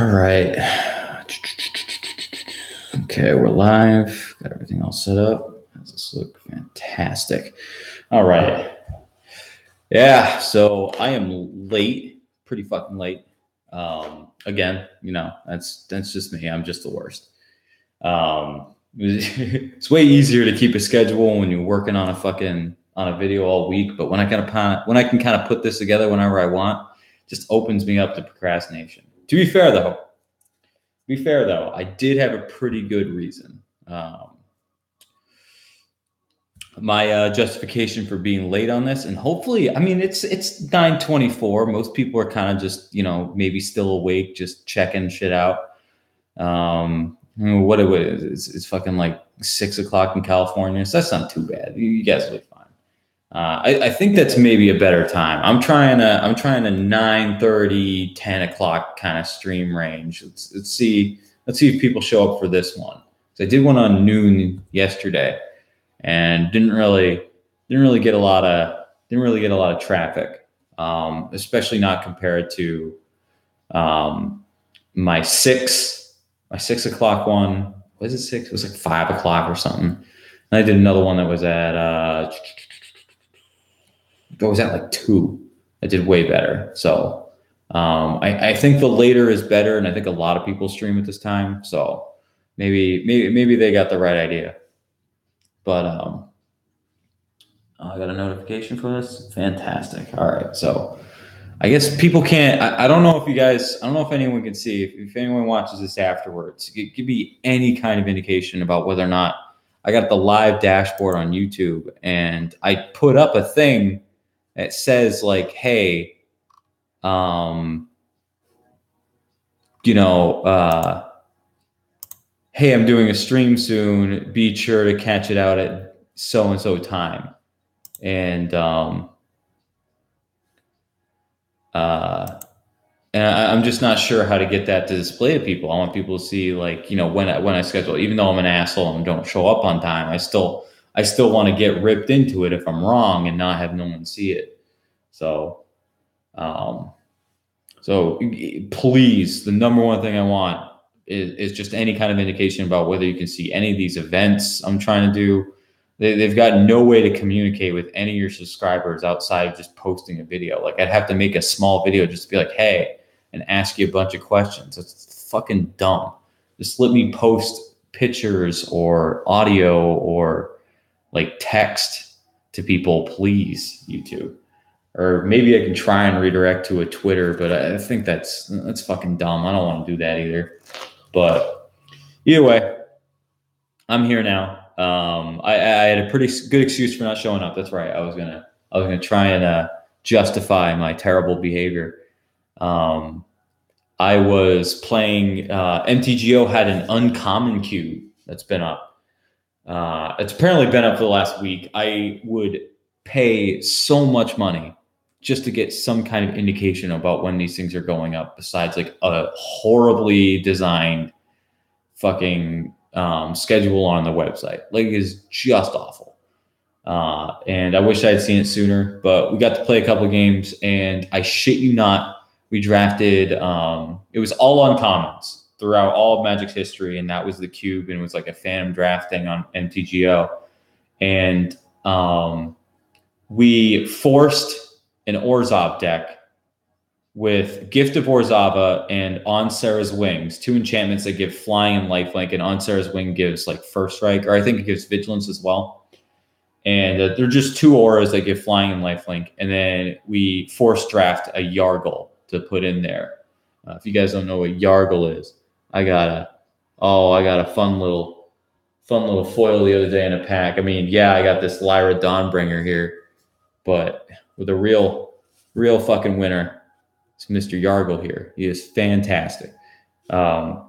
All right. Okay, we're live. Got everything all set up. Does this look fantastic? All right. Yeah, so I am late, pretty fucking late. Again, that's just me. I'm just the worst. It's way easier to keep a schedule when you're working on a video all week. But when I can kind of put this together whenever I want, just opens me up to procrastination. To be fair though, I did have a pretty good reason. My justification for being late on this, and hopefully, I mean, it's 9:24. Most people are kind of just maybe still awake, just checking shit out. What it is, it's fucking like 6 o'clock in California, so that's not too bad. You guys will be fine. I think that's maybe a better time. I'm trying to 9:30, 10 o'clock kind of stream range. Let's see if people show up for this one. So I did one on noon yesterday, and didn't really get a lot of traffic, especially not compared to my 6 o'clock one. Was it 6? It was like 5 o'clock or something. And I did another one that was at like 2. I did way better. So I think the later is better, and I think a lot of people stream at this time. So maybe they got the right idea. But I got a notification for this. Fantastic. All right. So I guess people can't. I don't know if you guys. I don't know if anyone can see. If anyone watches this afterwards, give me any kind of indication about whether or not I got the live dashboard on YouTube, and I put up a thing that says like, "Hey, hey, I'm doing a stream soon. Be sure to catch it out at so and so time." And I'm just not sure how to get that to display to people. I want people to see, like, when I schedule. Even though I'm an asshole and don't show up on time, I still want to get ripped into it if I'm wrong and not have no one see it. So, please, the number one thing I want is just any kind of indication about whether you can see any of these events I'm trying to do. They've got no way to communicate with any of your subscribers outside of just posting a video. Like, I'd have to make a small video just to be like, hey, and ask you a bunch of questions. It's fucking dumb. Just let me post pictures or audio or like text to people, please, YouTube. Or maybe I can try and redirect to a Twitter, but I think that's fucking dumb. I don't want to do that either. But either way, I'm here now. I had a pretty good excuse for not showing up. That's right. I was gonna try and justify my terrible behavior. I was playing. MTGO had an uncommon queue that's been up. It's apparently been up for the last week. I would pay so much money just to get some kind of indication about when these things are going up, besides like a horribly designed fucking schedule on the website. Like, it is just awful. And I wish I had seen it sooner, but we got to play a couple of games, and I shit you not, we drafted, it was all uncommons throughout all of Magic's history, and that was the cube, and it was like a phantom drafting on MTGO. And we forced an Orzhov deck with Gift of Orzhova and On Sarah's Wings, 2 enchantments that give flying and lifelink, and On Sarah's Wing gives like first strike, or I think it gives vigilance as well. And they're just 2 auras that give flying and lifelink. And then we force draft a Yargle to put in there. If you guys don't know what Yargle is, I got a fun little foil the other day in a pack. I mean, yeah, I got this Lyra Dawnbringer here, but with a real fucking winner. It's Mr. Yargle here. He is fantastic. Literally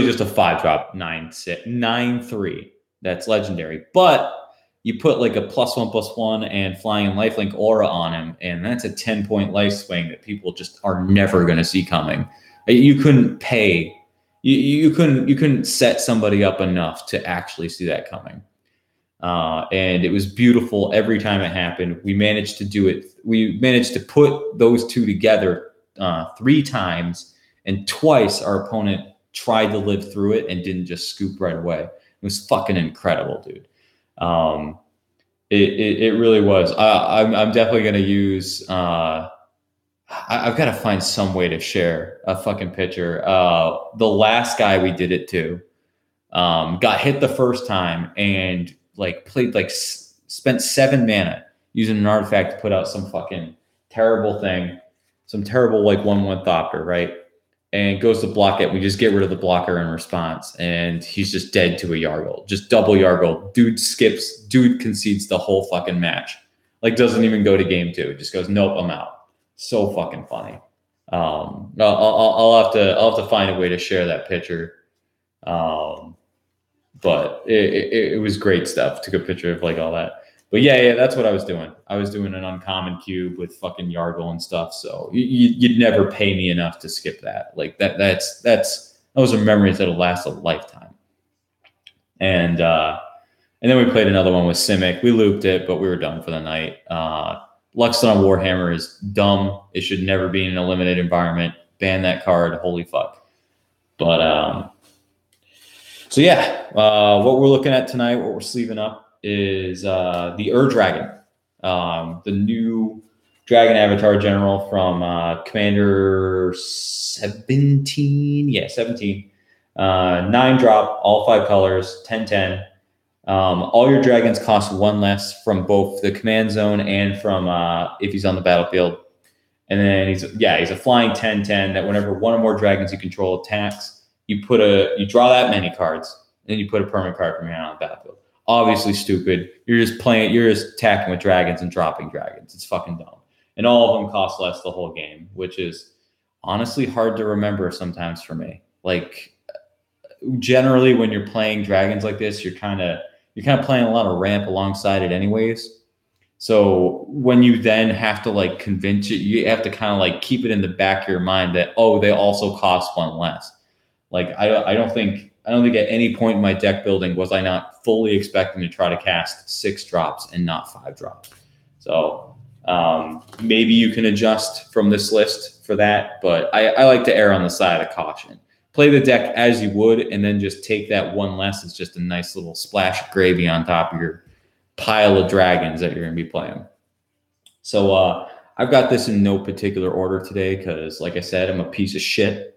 just a 5-drop 9/3. That's legendary. But you put like a +1/+1 and flying and lifelink aura on him, and that's a 10-point life swing that people just are never going to see coming. You couldn't pay. You couldn't set somebody up enough to actually see that coming. And it was beautiful every time it happened. We managed to do it. We managed to put those 2 together 3 times And twice our opponent tried to live through it and didn't just scoop right away. It was fucking incredible, dude. It really was. I'm definitely going to use, I've got to find some way to share a fucking picture. The last guy we did it to, got hit the first time and like played like spent 7 mana using an artifact to put out some fucking terrible thing, some terrible like 1/1 Thopter, right? And goes to block it. We just get rid of the blocker in response, and he's just dead to a Yargle, just double Yargle. Dude skips, dude concedes the whole fucking match. Like doesn't even go to game 2. Just goes, nope, I'm out. So fucking funny. I'll have to find a way to share that picture. But it was great stuff. Took a picture of like all that. But yeah, that's what I was doing. I was doing an uncommon cube with fucking Yargle and stuff. So you'd never pay me enough to skip that. Like those are memories that'll last a lifetime. And then we played another one with Simic. We looped it, but we were done for the night. Luxton on Warhammer is dumb. It should never be in a limited environment. Ban that card. Holy fuck. But so yeah, what we're looking at tonight, what we're sleeving up is the Dragon, the new Dragon Avatar General from Commander 17. Yeah, 17. 9-drop, all 5 colors, 10/10. All your dragons cost 1 less from both the command zone and from if he's on the battlefield. And then he's a flying 10/10 that whenever one or more dragons you control attacks, you draw that many cards, and then you put a permanent card from your hand on the battlefield. Obviously stupid. You're just attacking with dragons and dropping dragons. It's fucking dumb. And all of them cost less the whole game, which is honestly hard to remember sometimes for me. Like generally when you're playing dragons like this, you're kind of playing a lot of ramp alongside it anyways. So when you then have to like convince it, you have to kind of like keep it in the back of your mind that, oh, they also cost 1 less. Like I don't think at any point in my deck building was I not fully expecting to try to cast 6 drops and not 5 drops. So maybe you can adjust from this list for that, but I like to err on the side of caution. Play the deck as you would, and then just take that 1 less as just a nice little splash of gravy on top of your pile of dragons that you're going to be playing. So I've got this in no particular order today because, like I said, I'm a piece of shit.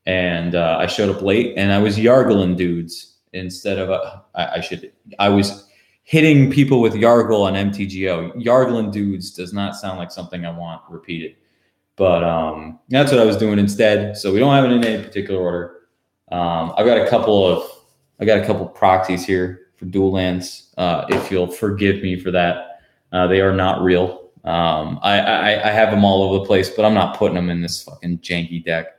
And I showed up late, and I was Yargling dudes instead of I was hitting people with Yargle on MTGO. Yargling dudes does not sound like something I want repeated, but that's what I was doing instead. So we don't have it in any particular order. I've got a couple proxies here for dual lands. If you'll forgive me for that, they are not real. I have them all over the place, but I'm not putting them in this fucking janky deck.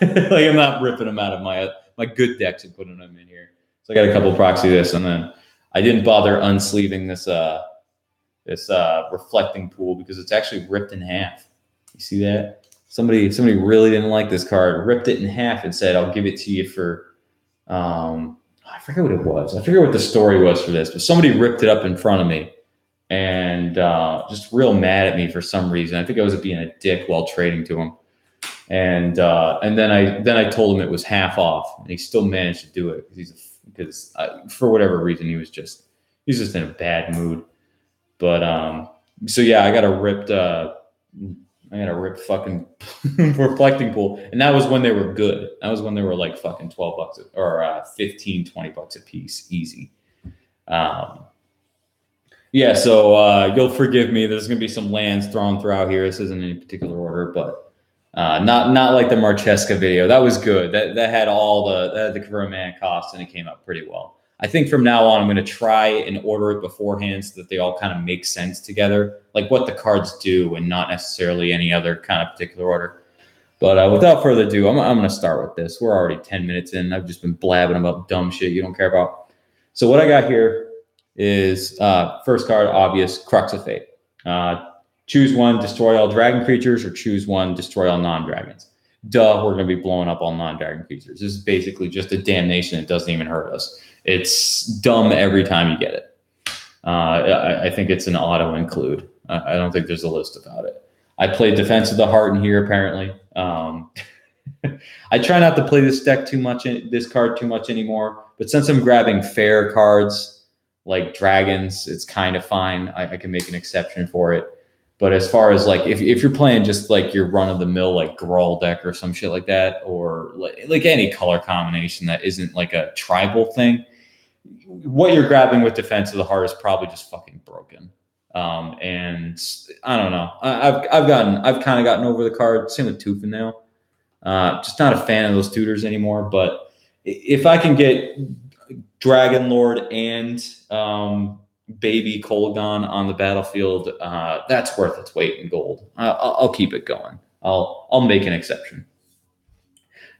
Like I'm not ripping them out of my good decks and putting them in here. So I got a couple proxy this, and then I didn't bother unsleeving this reflecting pool because it's actually ripped in half. You see that? Somebody really didn't like this card, ripped it in half and said, "I'll give it to you for." I forget what it was. I forget what the story was for this, but somebody ripped it up in front of me and just real mad at me for some reason. I think I was being a dick while trading to him. And then I told him it was half off, and he still managed to do it because for whatever reason he's just in a bad mood. But so yeah, I got a ripped fucking reflecting pool, and that was when they were good. That was when they were like fucking $12 or $15-$20 a piece, easy. Yeah, so you'll forgive me. There's gonna be some lands thrown throughout here. This isn't in any particular order, but. Not like the Marcheska video. That was good. That had the convert mana cost, and it came out pretty well. I think from now on, I'm going to try and order it beforehand so that they all kind of make sense together, like what the cards do, and not necessarily any other kind of particular order. But without further ado, I'm going to start with this. We're already 10 minutes in. I've just been blabbing about dumb shit you don't care about. So what I got here is first card, obvious, Crux of Fate. Choose one, destroy all dragon creatures, or choose one, destroy all non-dragons. Duh, we're going to be blowing up all non-dragon creatures. This is basically just a damnation. It doesn't even hurt us. It's dumb every time you get it. I think it's an auto include. I don't think there's a list about it. I played Defense of the Heart in here, apparently. I try not to play this deck too much, this card too much anymore. But since I'm grabbing fair cards like dragons, it's kind of fine. I can make an exception for it. But as far as like if you're playing just like your run of the mill like Grawl deck or some shit like that, or like any color combination that isn't like a tribal thing, what you're grabbing with Defense of the Heart is probably just fucking broken. And I don't know. I've kind of gotten over the card. Same with Tooth and Nail. Just not a fan of those tutors anymore. But if I can get Dragon Lord and Baby Kolaghan on the battlefield, that's worth its weight in gold. I'll keep it going. I'll make an exception.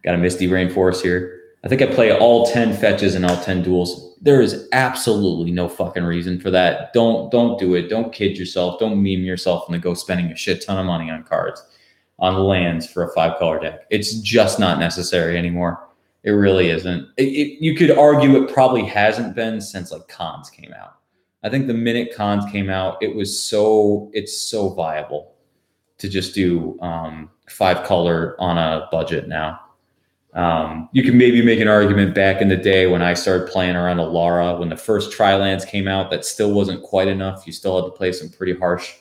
Got a Misty Rainforest here. I think I play all 10 fetches and all 10 duels. There is absolutely no fucking reason for that. Don't do it. Don't kid yourself. Don't meme yourself into go spending a shit ton of money on cards, on lands for a 5-color deck. It's just not necessary anymore. It really isn't. You could argue it probably hasn't been since like Cons came out. I think the minute Cons came out, it's so viable to just do 5-color on a budget now. You can maybe make an argument back in the day when I started playing around Alara, when the first Tri-Lands came out, that still wasn't quite enough. You still had to play some pretty harsh,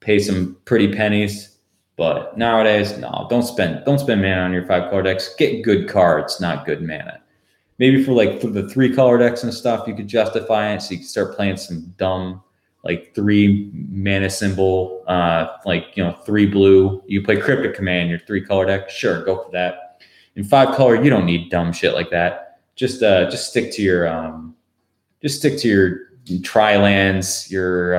pay some pretty pennies. But nowadays, no, don't spend mana on your 5-color decks. Get good cards, not good mana. Maybe for the 3-color decks and stuff, you could justify it. So you can start playing some dumb, like 3 mana symbol, 3 blue. You play Cryptic Command, your 3-color deck. Sure, go for that. In 5-color, you don't need dumb shit like that. Just stick to your Tri-Lands, your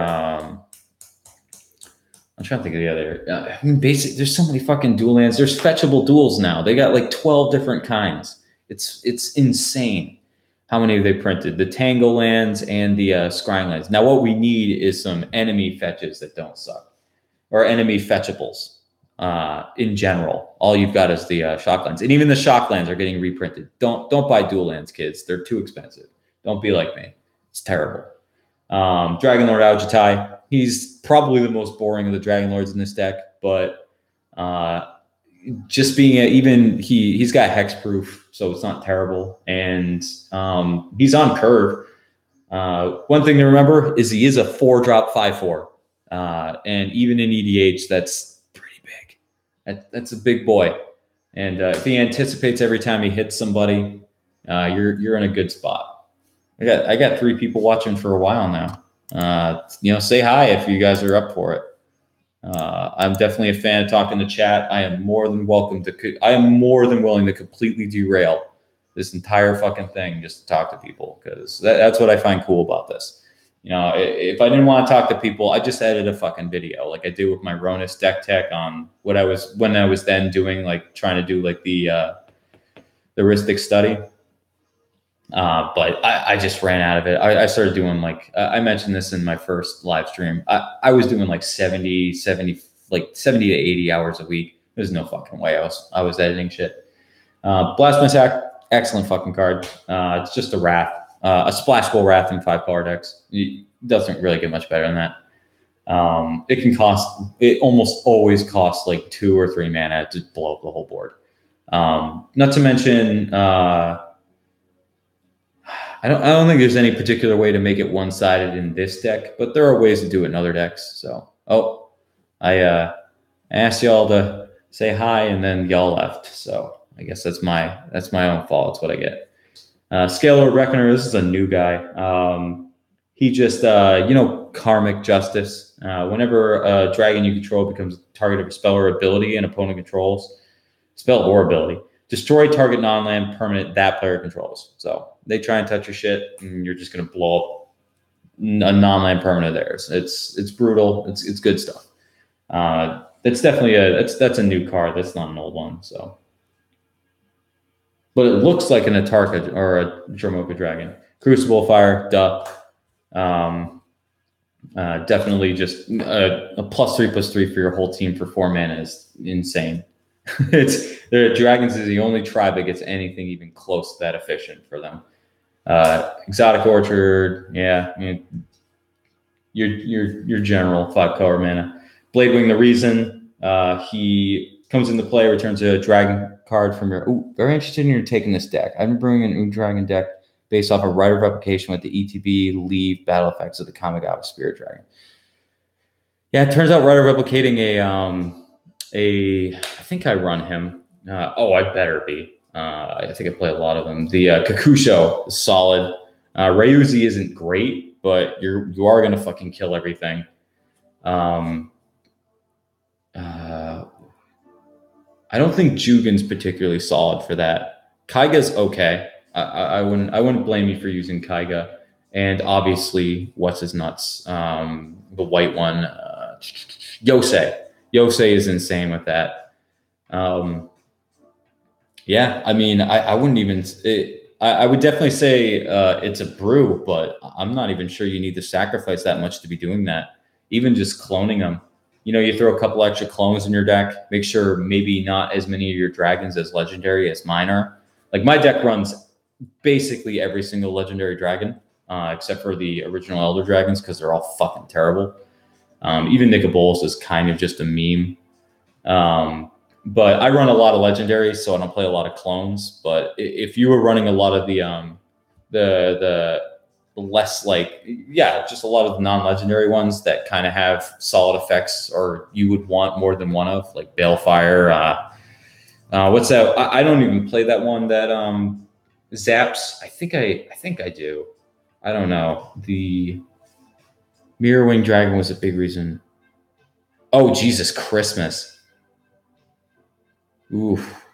I'm trying to think of the other. There's so many fucking dual lands. There's fetchable duels now. They got like 12 different kinds. It's insane how many they printed. The Tangle lands and the Scrying lands. Now what we need is some enemy fetches that don't suck, or enemy fetchables. In general, all you've got is the shock lands, and even the shock lands are getting reprinted. Don't buy dual lands, kids. They're too expensive. Don't be like me. It's terrible. Dragon Lord Aujitai. He's probably the most boring of the Dragon Lords in this deck, but just being he's got hexproof, so it's not terrible, and he's on curve. One thing to remember is he is a 4-drop 5/4, and even in EDH, that's pretty big. That's a big boy, and if he anticipates every time he hits somebody, you're in a good spot. I got 3 people watching for a while now. Say hi if you guys are up for it. I'm definitely a fan of talking to chat. I am more than willing to completely derail this entire fucking thing just to talk to people, because that's what I find cool about this. If I didn't want to talk to people, I just edit a fucking video like I do with my Ronus deck tech on when I was then doing trying to do the heuristic study. But I just ran out of it. I started doing I mentioned this in my first live stream. I was doing 70 to 80 hours a week. There's no fucking way I was editing shit. Blast Massacre, excellent fucking card. It's just a Wrath, a Splashable Wrath in 5-color decks. It doesn't really get much better than that. It almost always costs 2 or 3 mana to blow up the whole board. Not to mention, I don't think there's any particular way to make it one-sided in this deck, but there are ways to do it in other decks. So, I asked y'all to say hi, and then y'all left. So I guess that's my own fault. That's what I get. Scalar Reckoner. This is a new guy. He just Karmic Justice. Whenever a dragon you control becomes a target of a spell or ability an opponent controls, spell or ability, destroy target non-land permanent that player controls. So they try and touch your shit, and you're just going to blow up a non-land permanent of theirs. It's brutal. It's good stuff. That's definitely that's a new card. That's not an old one. So, but it looks like an Atarka or a Dromoka Dragon. Crucible Fire, duh. Definitely just a +3/+3 for your whole team for 4 mana is insane. The Dragons is the only tribe that gets anything even close to that efficient for them. Exotic Orchard, yeah, your general 5-color mana. Bladewing the Reason, he Comes into play, returns a dragon card from your. Ooh, very interested in your taking this deck. I've been bringing an dragon deck based off a Rite of Replication with the ETB leave battle effects of the Kamigawa Spirit Dragon. Yeah, it turns out Rite of Replicating I think I run him. I better be. I think I play a lot of them. The Kakusho is solid. Ryuzi isn't great, but you are gonna fucking kill everything. I don't think Jugin's particularly solid for that. Kaiga's okay. I wouldn't blame you for using Kaiga. And obviously, what's his nuts? The white one, Yosei. Yosei is insane with that. Yeah, I mean, I wouldn't even. I would definitely say it's a brew, but I'm not even sure you need to sacrifice that much to be doing that. Even just cloning them. You throw a couple extra clones in your deck. Make sure maybe not as many of your dragons as legendary as mine are. Like my deck runs basically every single legendary dragon, except for the original Elder Dragons because they're all fucking terrible. Even Nicobolus is kind of just a meme. But I run a lot of legendaries, so I don't play a lot of clones. But if you were running a lot of the less just a lot of non-legendary ones that kind of have solid effects, or you would want more than one of, like Balefire. What's that? I don't even play that one that zaps. I think I do. I don't know. The Mirror Wing Dragon was a big reason. Oh, Jesus Christmas. Oof.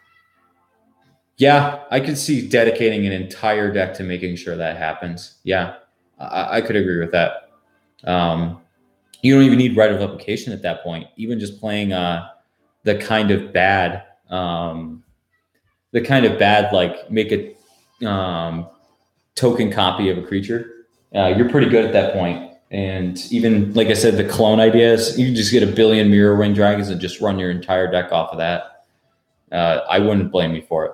Yeah, I could see dedicating an entire deck to making sure that happens. Yeah, I could agree with that. You don't even need Rite of Replication at that point. Even just playing the kind of bad, like make a token copy of a creature. You're pretty good at that point. And even, like I said, the clone ideas, you can just get a billion Mirror Wing Dragons and just run your entire deck off of that. I wouldn't blame you for it.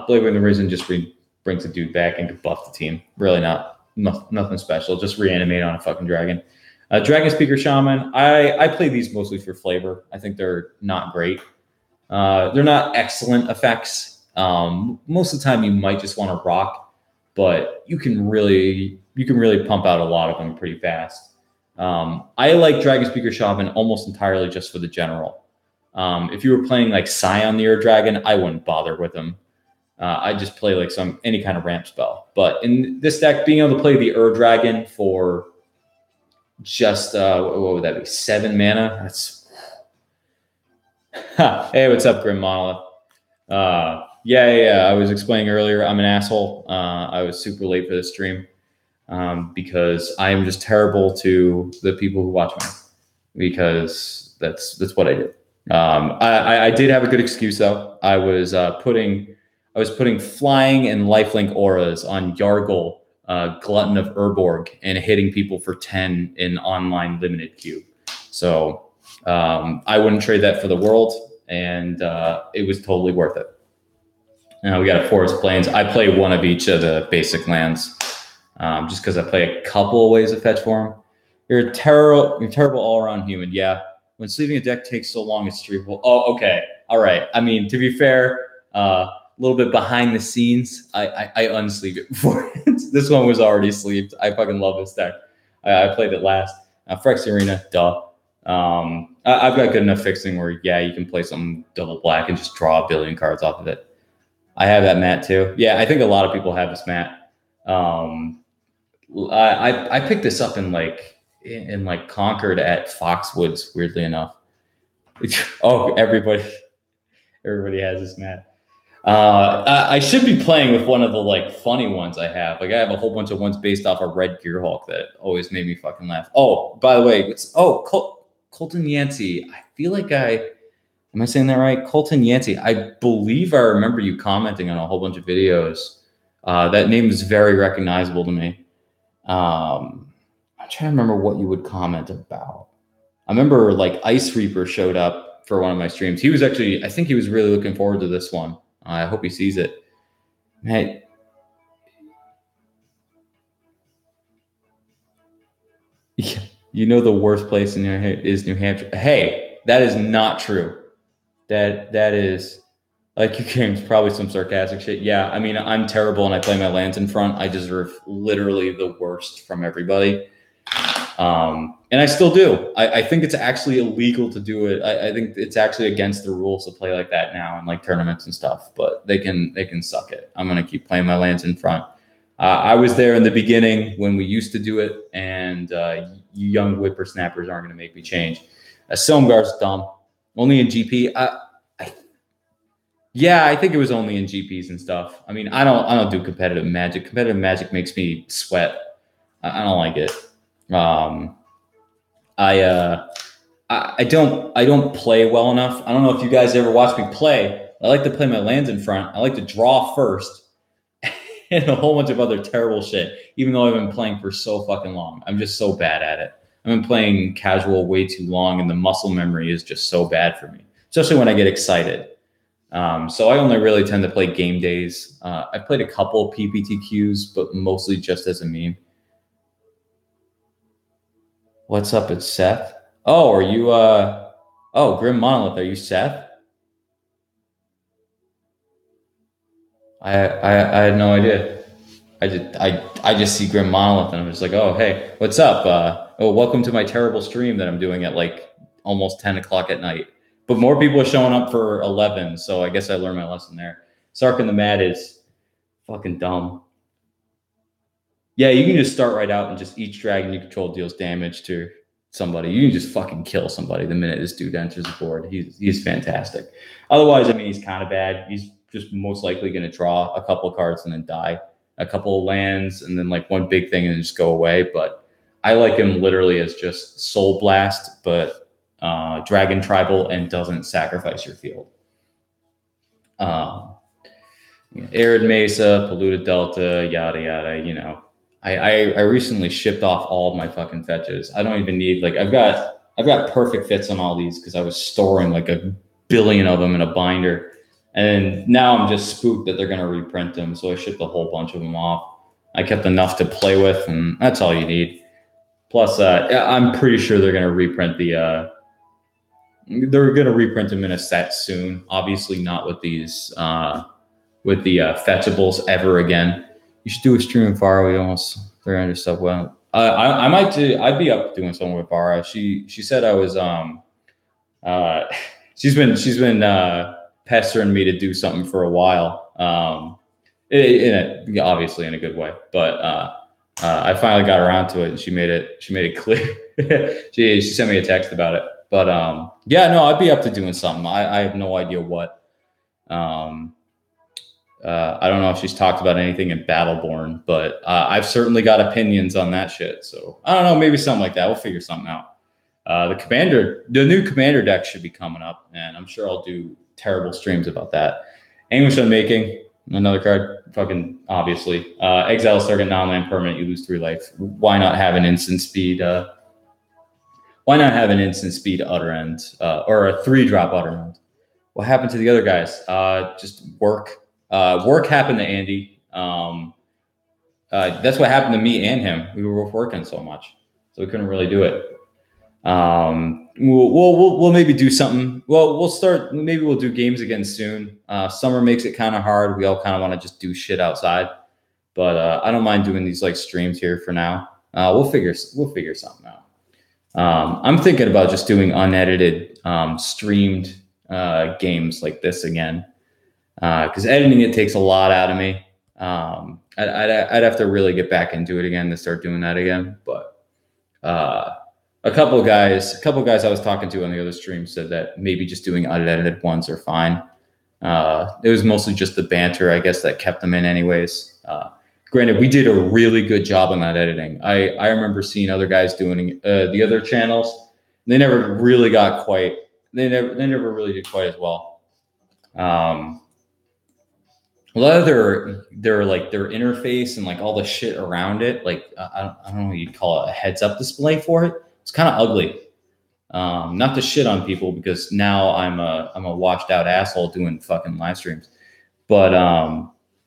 Blade Wing the Risen just brings a dude back and could buff the team. Really nothing special. Just reanimate on a fucking dragon. Dragon Speaker Shaman. I play these mostly for flavor. I think they're not great. They're not excellent effects. Most of the time you might just want to rock, but you can really pump out a lot of them pretty fast. I like Dragon Speaker Shaman almost entirely just for the general. If you were playing like Scion the Ur Dragon, I wouldn't bother with them. I just play like any kind of ramp spell. But in this deck, being able to play the Ur Dragon for just what would that be? 7 mana. That's hey, what's up, Grim Monolith? Yeah. I was explaining earlier. I'm an asshole. I was super late for this stream because I am just terrible to the people who watch me because that's what I do. I did have a good excuse though. I was putting flying and lifelink auras on Yargle, Glutton of Urborg, and hitting people for 10 in online limited queue. So I wouldn't trade that for the world, and it was totally worth it. We got a Forest Plains. I play one of each of the basic lands just because I play a couple of ways of fetch for them. You're a terrible all-around human. Yeah. When sleeving a deck takes so long, it's streamable. Oh, okay. All right. I mean, to be fair, a little bit behind the scenes, I unsleeved it before. This one was already sleeved. I fucking love this deck. I played it last. Phyrex Arena, duh. I've got good enough fixing where, yeah, you can play some double black and just draw a billion cards off of it. I have that mat too. Yeah, I think a lot of people have this mat. I picked this up in Concord at Foxwoods, weirdly enough. Oh, everybody has this mat. I should be playing with one of the funny ones I have. Like I have a whole bunch of ones based off of Red Gearhulk that always made me fucking laugh. Oh, by the way, Colton Yancey. I feel like am I saying that right? Colton Yancey. I believe I remember you commenting on a whole bunch of videos. That name is very recognizable to me. I'm trying to remember what you would comment about. I remember Ice Reaper showed up for one of my streams. He was I think he was really looking forward to this one. I hope he sees it. Hey, you know the worst place in is New Hampshire. Hey, that is not true. That is like you can probably some sarcastic shit. Yeah, I mean I'm terrible and I play my lands in front. I deserve literally the worst from everybody. And I still do. I think it's actually illegal to do it. I think it's actually against the rules to play like that now in like tournaments and stuff. But they can suck it. I'm gonna keep playing my lands in front. I was there in the beginning when we used to do it, and you young whippersnappers aren't gonna make me change. Silmgar's dumb. Only in GP. Yeah, I think it was only in GPs and stuff. I mean, I don't do competitive Magic. Competitive Magic makes me sweat. I don't like it. I don't play well enough. I don't know if you guys ever watch me play. I like to play my lands in front. I like to draw first and a whole bunch of other terrible shit, even though I've been playing for so fucking long. I'm just so bad at it. I've been playing casual way too long, and the muscle memory is just so bad for me, especially when I get excited. So I only really tend to play game days. I've played a couple PPTQs, but mostly just as a meme. What's up, it's Seth? Oh, are you, oh, Grim Monolith, are you Seth? I had no idea. I just see Grim Monolith and I'm just like, oh, hey, what's up? Oh, welcome to my terrible stream that I'm doing at like almost 10 o'clock at night. But more people are showing up for 11, so I guess I learned my lesson there. Sark and the Mad is fucking dumb. Yeah, you can just start right out and just each dragon you control deals damage to somebody. You can just fucking kill somebody the minute this dude enters the board. He's fantastic. Otherwise, I mean, he's kind of bad. He's just most likely going to draw a couple cards and then die. A couple of lands and then like one big thing and then just go away. But I like him literally as just Soul Blast, but Dragon Tribal and doesn't sacrifice your field. Arid Mesa, Polluted Delta, yada yada. You know, I recently shipped off all of my fucking fetches. I don't even need like I've got perfect fits on all these because I was storing like a billion of them in a binder, and now I'm just spooked that they're gonna reprint them. So I shipped a whole bunch of them off. I kept enough to play with, and that's all you need. Plus, I'm pretty sure they're gonna reprint the. They're gonna reprint them in a set soon. Obviously, not with these with the fetchables ever again. You should do a stream with Vara. We almost 300 stuff. Well, I might do. I'd be up doing something with Vara. She said I was she's been pestering me to do something for a while. Obviously in a good way, but I finally got around to it and she made it clear. she sent me a text about it. But yeah, no, I'd be up to doing something. I have no idea what. I don't know if she's talked about anything in Battleborn, but I've certainly got opinions on that shit. So I don't know, maybe something like that. We'll figure something out. The new commander deck should be coming up, and I'm sure I'll do terrible streams about that. English Unmaking, another card, fucking obviously. Exile a target non-land permanent, you lose 3 life. Why not have an instant speed? Why not have an instant speed Utter End or a 3-drop Utter End? What happened to the other guys? Just work. Work happened to Andy. That's what happened to me and him. We were both working so much, so we couldn't really do it. We'll maybe do something. Well, we'll start. Maybe we'll do games again soon. Summer makes it kind of hard. We all kind of want to just do shit outside, but I don't mind doing these like streams here for now. We'll figure something out. I'm thinking about just doing unedited, streamed games like this again. Because editing it takes a lot out of me. I'd have to really get back into it again to start doing that again. But a couple guys I was talking to on the other stream said that maybe just doing unedited ones are fine. It was mostly just the banter, I guess, that kept them in anyways. Granted, we did a really good job on that editing. I remember seeing other guys doing the other channels. They never really got quite. They never really did quite as well. A lot of their interface and like all the shit around it, like I don't know what you'd call it, a heads up display for it. It's kind of ugly. Not to shit on people because now I'm a washed out asshole doing fucking live streams. But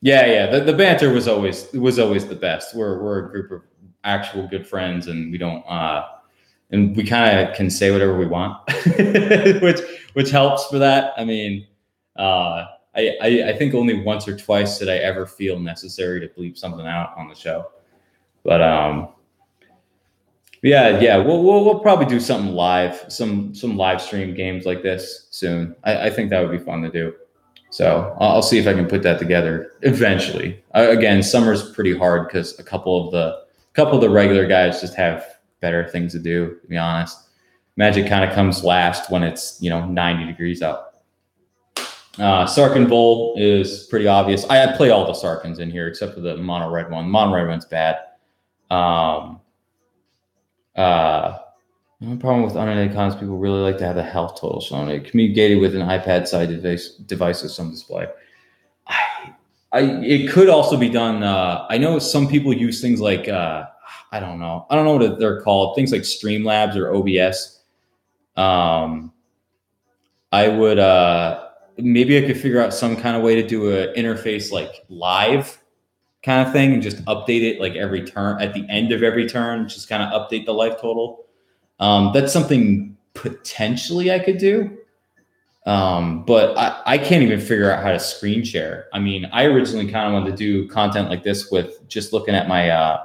yeah, the banter was always the best. We're a group of actual good friends, and we don't and we kind of can say whatever we want, which helps for that. I mean, I think only once or twice did I ever feel necessary to bleep something out on the show, but yeah, we'll probably do something live, some live stream games like this soon. I think that would be fun to do. So I'll see if I can put that together eventually. Again, summer's pretty hard because a couple of the regular guys just have better things to do. To be honest, Magic kind of comes last when it's 90 degrees out. Sarkin Vol is pretty obvious. I play all the Sarkins in here except for the mono red one. Mono red one's bad. The problem with unedited cons, people really like to have the health total shown. It can be gated with an iPad side device with some display. It could also be done. I know some people use things like I don't know what they're called. Things like Streamlabs or OBS. I would maybe I could figure out some kind of way to do an interface like live kind of thing and just update it like every turn, at the end of every turn, just kind of update the life total. That's something potentially I could do. But I can't even figure out how to screen share. I mean, I originally kind of wanted to do content like this with just looking at my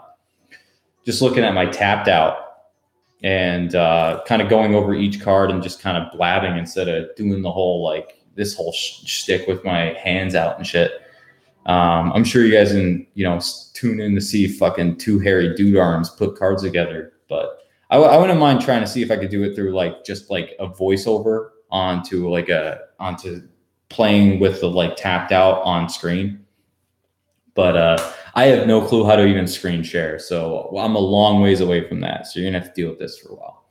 Tappedout and kind of going over each card and just kind of blabbing instead of doing the whole like this whole shtick with my hands out and shit. I'm sure you guys can tune in to see fucking two hairy dude arms put cards together, but I wouldn't mind trying to see if I could do it through like just like a voiceover onto playing with the like tapped out on screen. But I have no clue how to even screen share, so I'm a long ways away from that. So you're gonna have to deal with this for a while.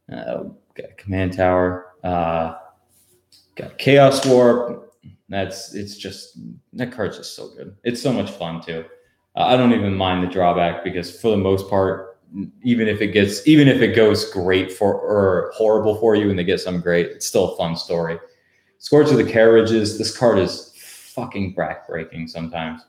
Got a command tower. Got Chaos Warp. That card's just so good. It's so much fun too. I don't even mind the drawback because for the most part, even if it goes great or horrible for you and they get some great, it's still a fun story. Scourge of the Carriages. This card is fucking backbreaking sometimes.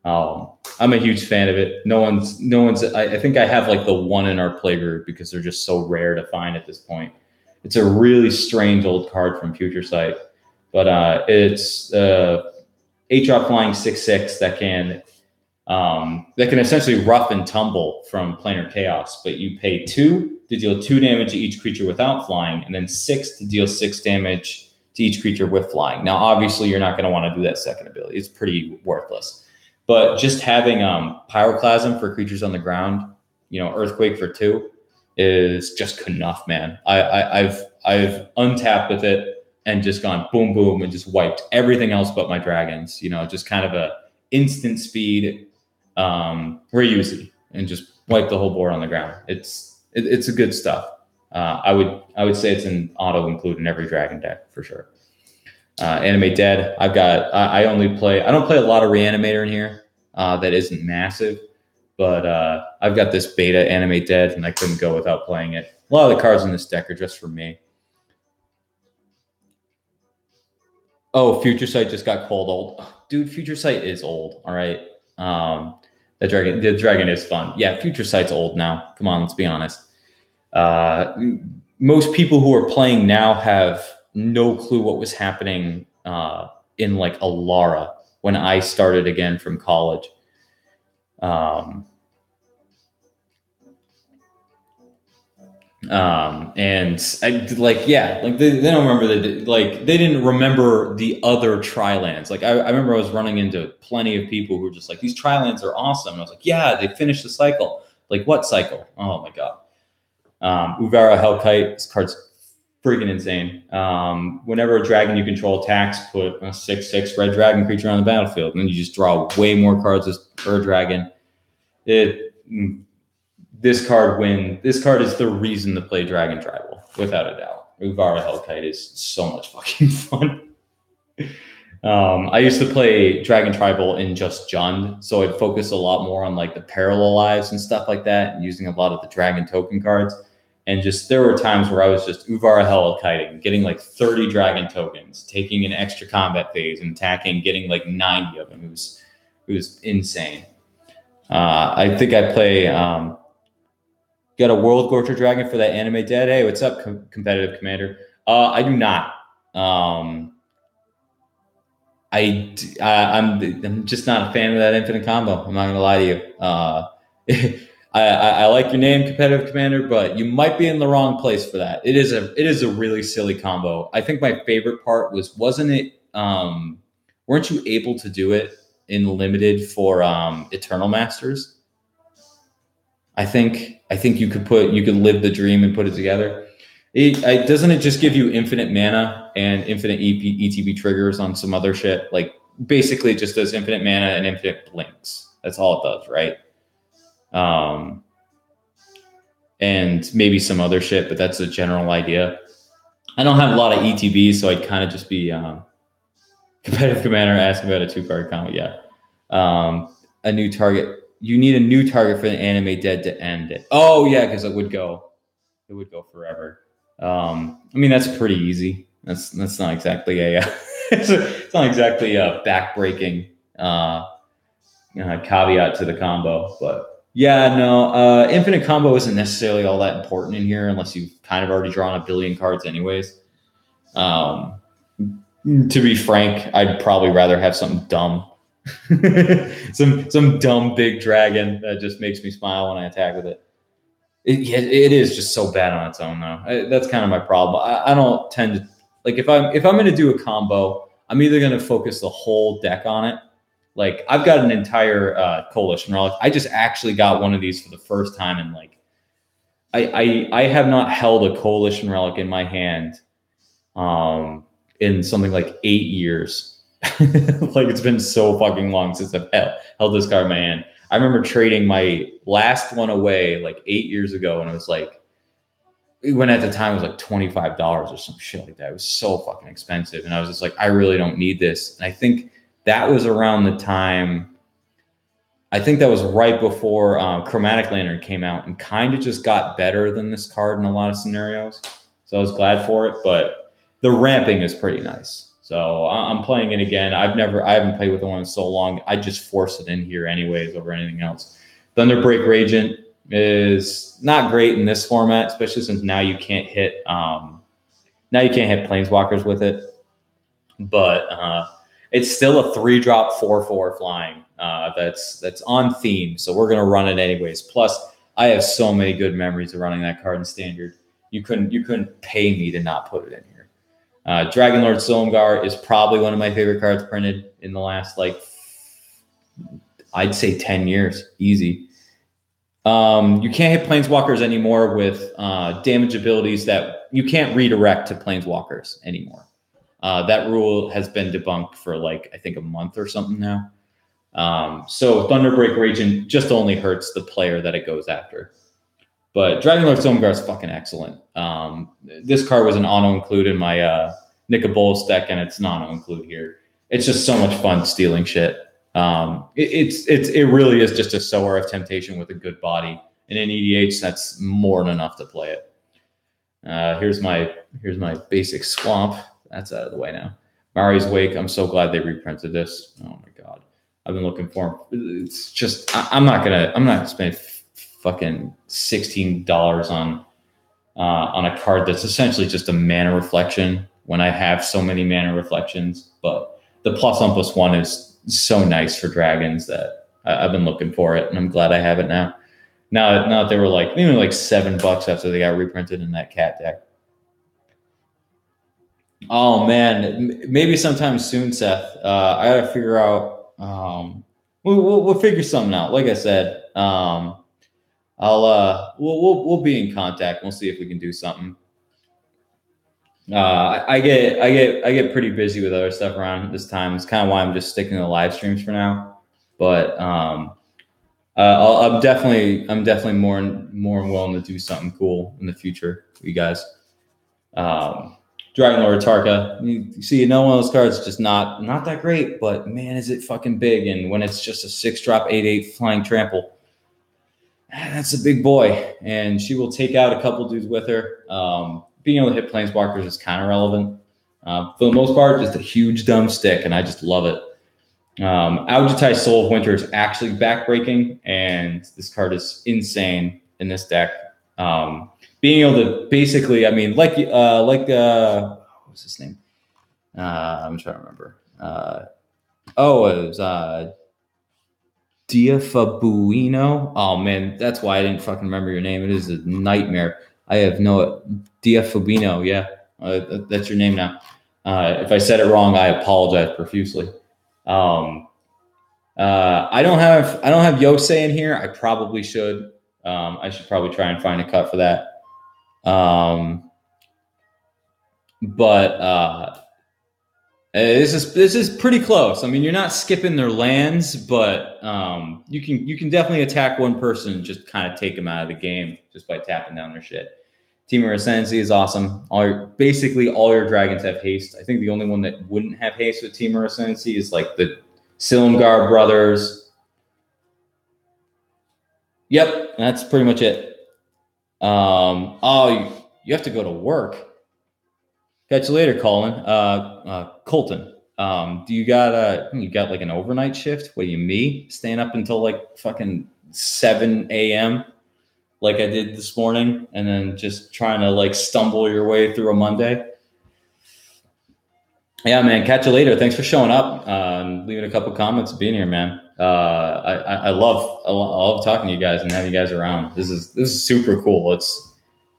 I'm a huge fan of it. No one's. I think I have like the one in our play group because they're just so rare to find at this point. It's a really strange old card from Future Sight, but it's 8-drop flying 6/6 that can essentially rough and tumble from planar chaos, but you pay 2 to deal 2 damage to each creature without flying, and then 6 to deal 6 damage to each creature with flying. Now, obviously, you're not going to want to do that second ability. It's pretty worthless. But just having Pyroclasm for creatures on the ground, Earthquake for 2 is just enough, man. I've untapped with it and just gone boom, boom, and just wiped everything else but my dragons. Just kind of a instant speed reusey and just wipe the whole board on the ground. It's a good stuff. I would say it's an auto include in every dragon deck for sure. Animate Dead. I don't play a lot of Reanimator in here. That isn't massive, but I've got this beta Animate Dead, and I couldn't go without playing it. A lot of the cards in this deck are just for me. Oh, Future Sight just got cold old. Dude, Future Sight is old. All right. The dragon is fun. Yeah, Future Sight's old now. Come on, let's be honest. Most people who are playing now have no clue what was happening in like Alara when I started again from college. And they don't remember they didn't remember the other Tri-lands. Like I remember I was running into plenty of people who were just like, these Tri-lands are awesome. And I was like, yeah, they finished the cycle. Like what cycle? Oh my God. Uvara Hellkite, this card's freaking insane. Whenever a dragon you control attacks, put a 6/6 red dragon creature on the battlefield, and then you just draw way more cards as per dragon. This card is the reason to play Dragon Tribal, without a doubt. Uvara Hellkite is so much fucking fun. I used to play Dragon Tribal in just Jund, so I'd focus a lot more on like the parallel lives and stuff like that, and using a lot of the dragon token cards. And just there were times where I was just Uvara Hellkiting, getting like 30 dragon tokens, taking an extra combat phase and attacking, getting like 90 of them. It was insane. I think I play Got a World Gorger Dragon for that anime dead. Hey, what's up, competitive commander? I do not. I'm just not a fan of that infinite combo. I'm not gonna lie to you. I like your name, competitive commander, but you might be in the wrong place for that. It is a really silly combo. I think my favorite part wasn't it? Weren't you able to do it in limited for Eternal Masters? I think you could live the dream and put it together. Doesn't it just give you infinite mana and infinite ETB triggers on some other shit? Like basically it just does infinite mana and infinite blinks. That's all it does, right? And maybe some other shit, but that's a general idea. I don't have a lot of ETB, so I'd kind of just be competitive commander asking about a 2-card combo. Yeah. A new target. You need a new target for the anime dead to end it. Oh yeah, because it would go forever. I mean, that's pretty easy. That's not exactly a it's not exactly a backbreaking caveat to the combo, but yeah, no, infinite combo isn't necessarily all that important in here unless you've kind of already drawn a billion cards anyways. To be frank, I'd probably rather have something dumb. some dumb big dragon that just makes me smile when I attack with it. It is just so bad on its own though. That's kind of my problem. I don't tend to like if I'm going to do a combo, I'm either going to focus the whole deck on it. Like I've got an entire coalition relic. I just actually got one of these for the first time in like I have not held a coalition relic in my hand in something like 8 years. Like it's been so fucking long since I've held this card in my hand. I remember trading my last one away like 8 years ago, and it was like, when at the time it was like $25 or some shit like that. It was so fucking expensive, and I was just like, I really don't need this. And I think that was around the time. I think that was right before Chromatic Lantern came out, and kind of just got better than this card in a lot of scenarios. So I was glad for it, but the ramping is pretty nice. So I'm playing it again. I haven't played with the one in so long. I just force it in here anyways over anything else. Thunderbreak Ragent is not great in this format, especially since now you can't hit planeswalkers with it. But it's still a 3-drop 4/4 flying. That's on theme. So we're gonna run it anyways. Plus, I have so many good memories of running that card in standard. You couldn't pay me to not put it in here. Dragonlord Silumgar is probably one of my favorite cards printed in the last, like, I'd say 10 years, easy. You can't hit planeswalkers anymore with damage abilities that you can't redirect to planeswalkers anymore. That rule has been debunked for like, I think a month or something now. So Thunderbreak Ragent just only hurts the player that it goes after. But Dragonlord Silumgar is fucking excellent. This card was an auto-include in my Nika Bolas deck, and it's an auto-include here. It's just so much fun stealing shit. It really is just a sower of temptation with a good body. And in EDH, that's more than enough to play it. Here's my basic Swamp. That's out of the way now. Mari's Wake. I'm so glad they reprinted this. Oh my god, I've been looking for them. It's just I'm not gonna spend fucking $16 on a card that's essentially just a mana reflection when I have so many mana reflections. But the +1/+1 is so nice for dragons that I've been looking for it, and I'm glad I have it now. Now that they were like $7 after they got reprinted in that cat deck. Oh man, maybe sometime soon, Seth. I gotta figure out. We'll figure something out. Like I said, we'll be in contact. We'll see if we can do something. I get pretty busy with other stuff around this time. It's kind of why I'm just sticking to live streams for now. But I'm definitely more willing to do something cool in the future for you guys. Dragonlord Tarka. You see, one of those cards is just not that great, but man, is it fucking big. And when it's just a 6-drop 8/8 flying trample, that's a big boy. And she will take out a couple dudes with her. Being able to hit planeswalkers is kind of relevant. For the most part, just a huge dumb stick, and I just love it. Augitai Soul of Winter is actually backbreaking, and this card is insane in this deck. Being able to basically, I mean, what was his name? I'm trying to remember. It was Diafabuino. Oh man, that's why I didn't fucking remember your name. It is a nightmare. I have no Diafabino. Yeah, that's your name now. If I said it wrong, I apologize profusely. I don't have Yosei in here. I probably should. I should probably try and find a cut for that. But this is pretty close. I mean, you're not skipping their lands, but you can definitely attack one person and just kind of take them out of the game just by tapping down their shit. Temur Ascendancy is awesome. Basically all your dragons have haste. I think the only one that wouldn't have haste with Temur Ascendancy is like the Silumgar brothers. Yep, that's pretty much it. You have to go to work. Catch you later, Colton. Do you got like an overnight shift? What, you me staying up until like fucking 7 a.m. like I did this morning, and then just trying to like stumble your way through a Monday? Yeah, man. Catch you later. Thanks for showing up, leaving a couple comments, being here, man. I love talking to you guys and having you guys around. This is super cool.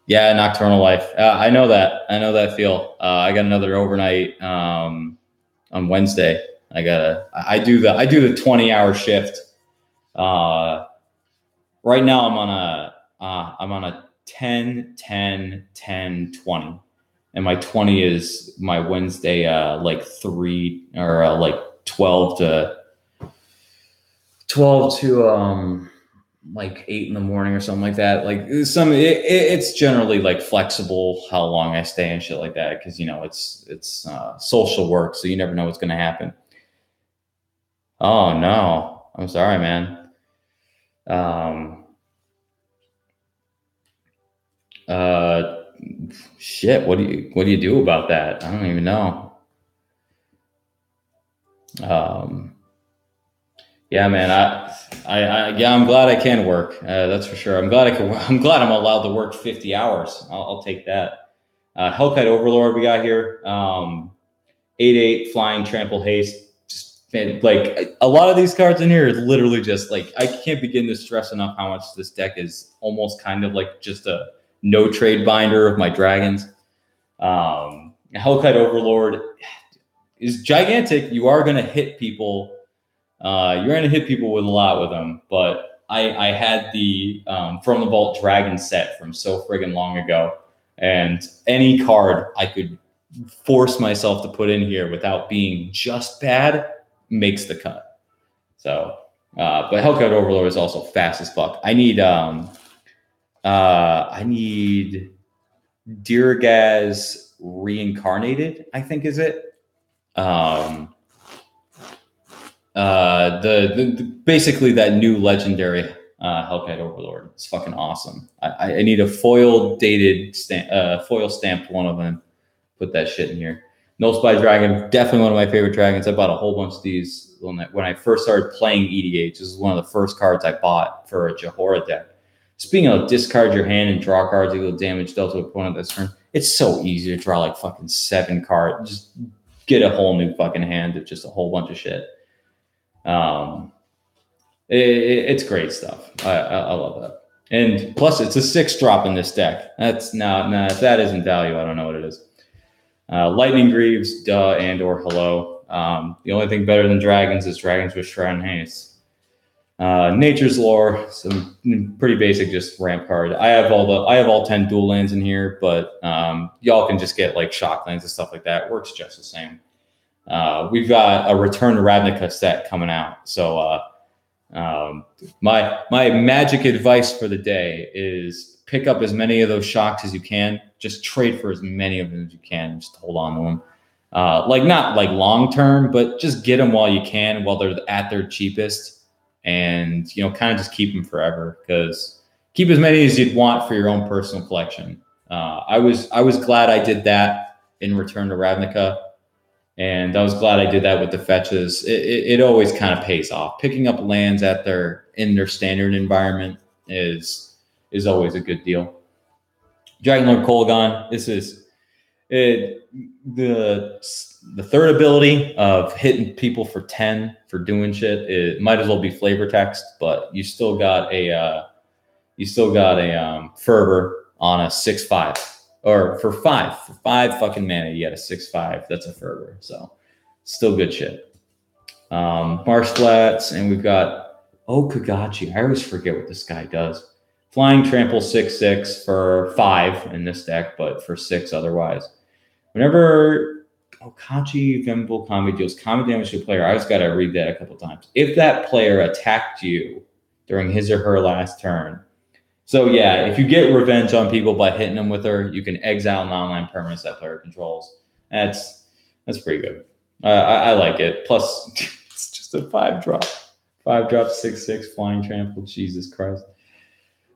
Yeah, Nocturnal Life. I know that feel. I got another overnight on Wednesday. I do the 20-hour shift. Right now I'm on a 10 10 10 20, and my 20 is my Wednesday like 3 or like 12 to like 8 in the morning or something like that. Like it's generally like flexible how long I stay and shit like that, because it's social work, so you never know what's going to happen. Oh no, I'm sorry, man. Shit, what do you do about that? I don't even know. Yeah, man. I'm glad I can work. That's for sure. I'm glad I'm allowed to work 50 hours. I'll take that. Hellkite Overlord we got here. 8/8 flying trample haste. Just like a lot of these cards in here is literally just like, I can't begin to stress enough how much this deck is almost kind of like just a no trade binder of my dragons. Hellkite Overlord is gigantic. You are going to hit people. You're going to hit people with a lot with them, but I had the From the Vault Dragon set from so friggin' long ago, and any card I could force myself to put in here without being just bad makes the cut. So, but Hellcat Overlord is also fast as fuck. I need Dirgaz Reincarnated, I think is it. Basically that new legendary Hellcat Overlord. It's fucking awesome. I need a foil stamped one of them. Put that shit in here. No Spy Dragon, definitely one of my favorite dragons. I bought a whole bunch of these when I first started playing EDH. This is one of the first cards I bought for a Jahora deck. Just being able to discard your hand and draw cards, equal damage dealt to a opponent this turn. It's so easy to draw like fucking 7 cards. Just get a whole new fucking hand of just a whole bunch of shit. It's great stuff. I love that. And plus it's a 6-drop in this deck. That's if that isn't value, I don't know what it is. Lightning Greaves, duh, and or hello. The only thing better than dragons is dragons with Shroud and Haste. Nature's Lore, some pretty basic, just ramp card. I have all 10 dual lands in here, but y'all can just get like shock lands and stuff like that. It works just the same. We've got a Return to Ravnica set coming out, so my magic advice for the day is pick up as many of those shocks as you can. Just trade for as many of them as you can. Just hold on to them. Like not like long term, but just get them while you can, while they're at their cheapest, and kind of just keep them forever. Because keep as many as you'd want for your own personal collection. I was glad I did that in Return to Ravnica. And I was glad I did that with the fetches. It always kind of pays off. Picking up lands in their standard environment is always a good deal. Dragonlord Kolaghan. This is it. The third ability of hitting people for 10 for doing shit. It might as well be flavor text, but you still got a fervor on a 6/5, or for five fucking mana. You got a 6/5. That's a fervor. So still good shit. Marsh Flats, and we've got Kagachi. I always forget what this guy does. Flying Trample 6/6 for 5 in this deck, but for 6 otherwise. Whenever Okachi Vemble combat deals combat damage to a player, I just got to read that a couple times. If that player attacked you during his or her last turn. So yeah, if you get revenge on people by hitting them with her, you can exile non-land permanents that player controls. That's pretty good. I like it. Plus, it's just a 5-drop. 5-drop 6/6 flying trample. Jesus Christ.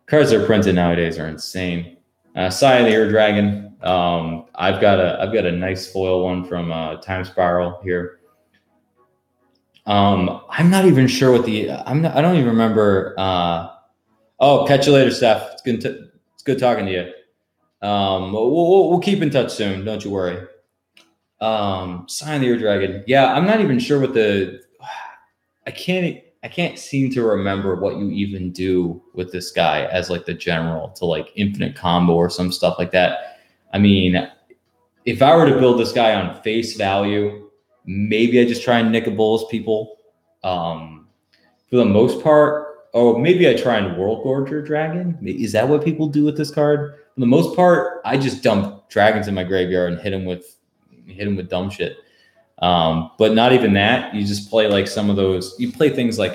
Cards that are printed nowadays are insane. Sigh of the Ur Dragon. I've got a nice foil one from Time Spiral here. I'm not even sure what I don't even remember. Catch you later, Steph. It's good talking to you. We'll keep in touch soon. Don't you worry. Sign of the Ur Dragon. Yeah, I'm not even sure what I can't seem to remember what you even do with this guy as like the general to like infinite combo or some stuff like that. I mean, if I were to build this guy on face value, maybe I just try and nick a bulls people. For the most part, maybe I try and World Gorger Dragon. Is that what people do with this card? For the most part, I just dump dragons in my graveyard and hit him with dumb shit. But not even that. You just play like some of those. You play things like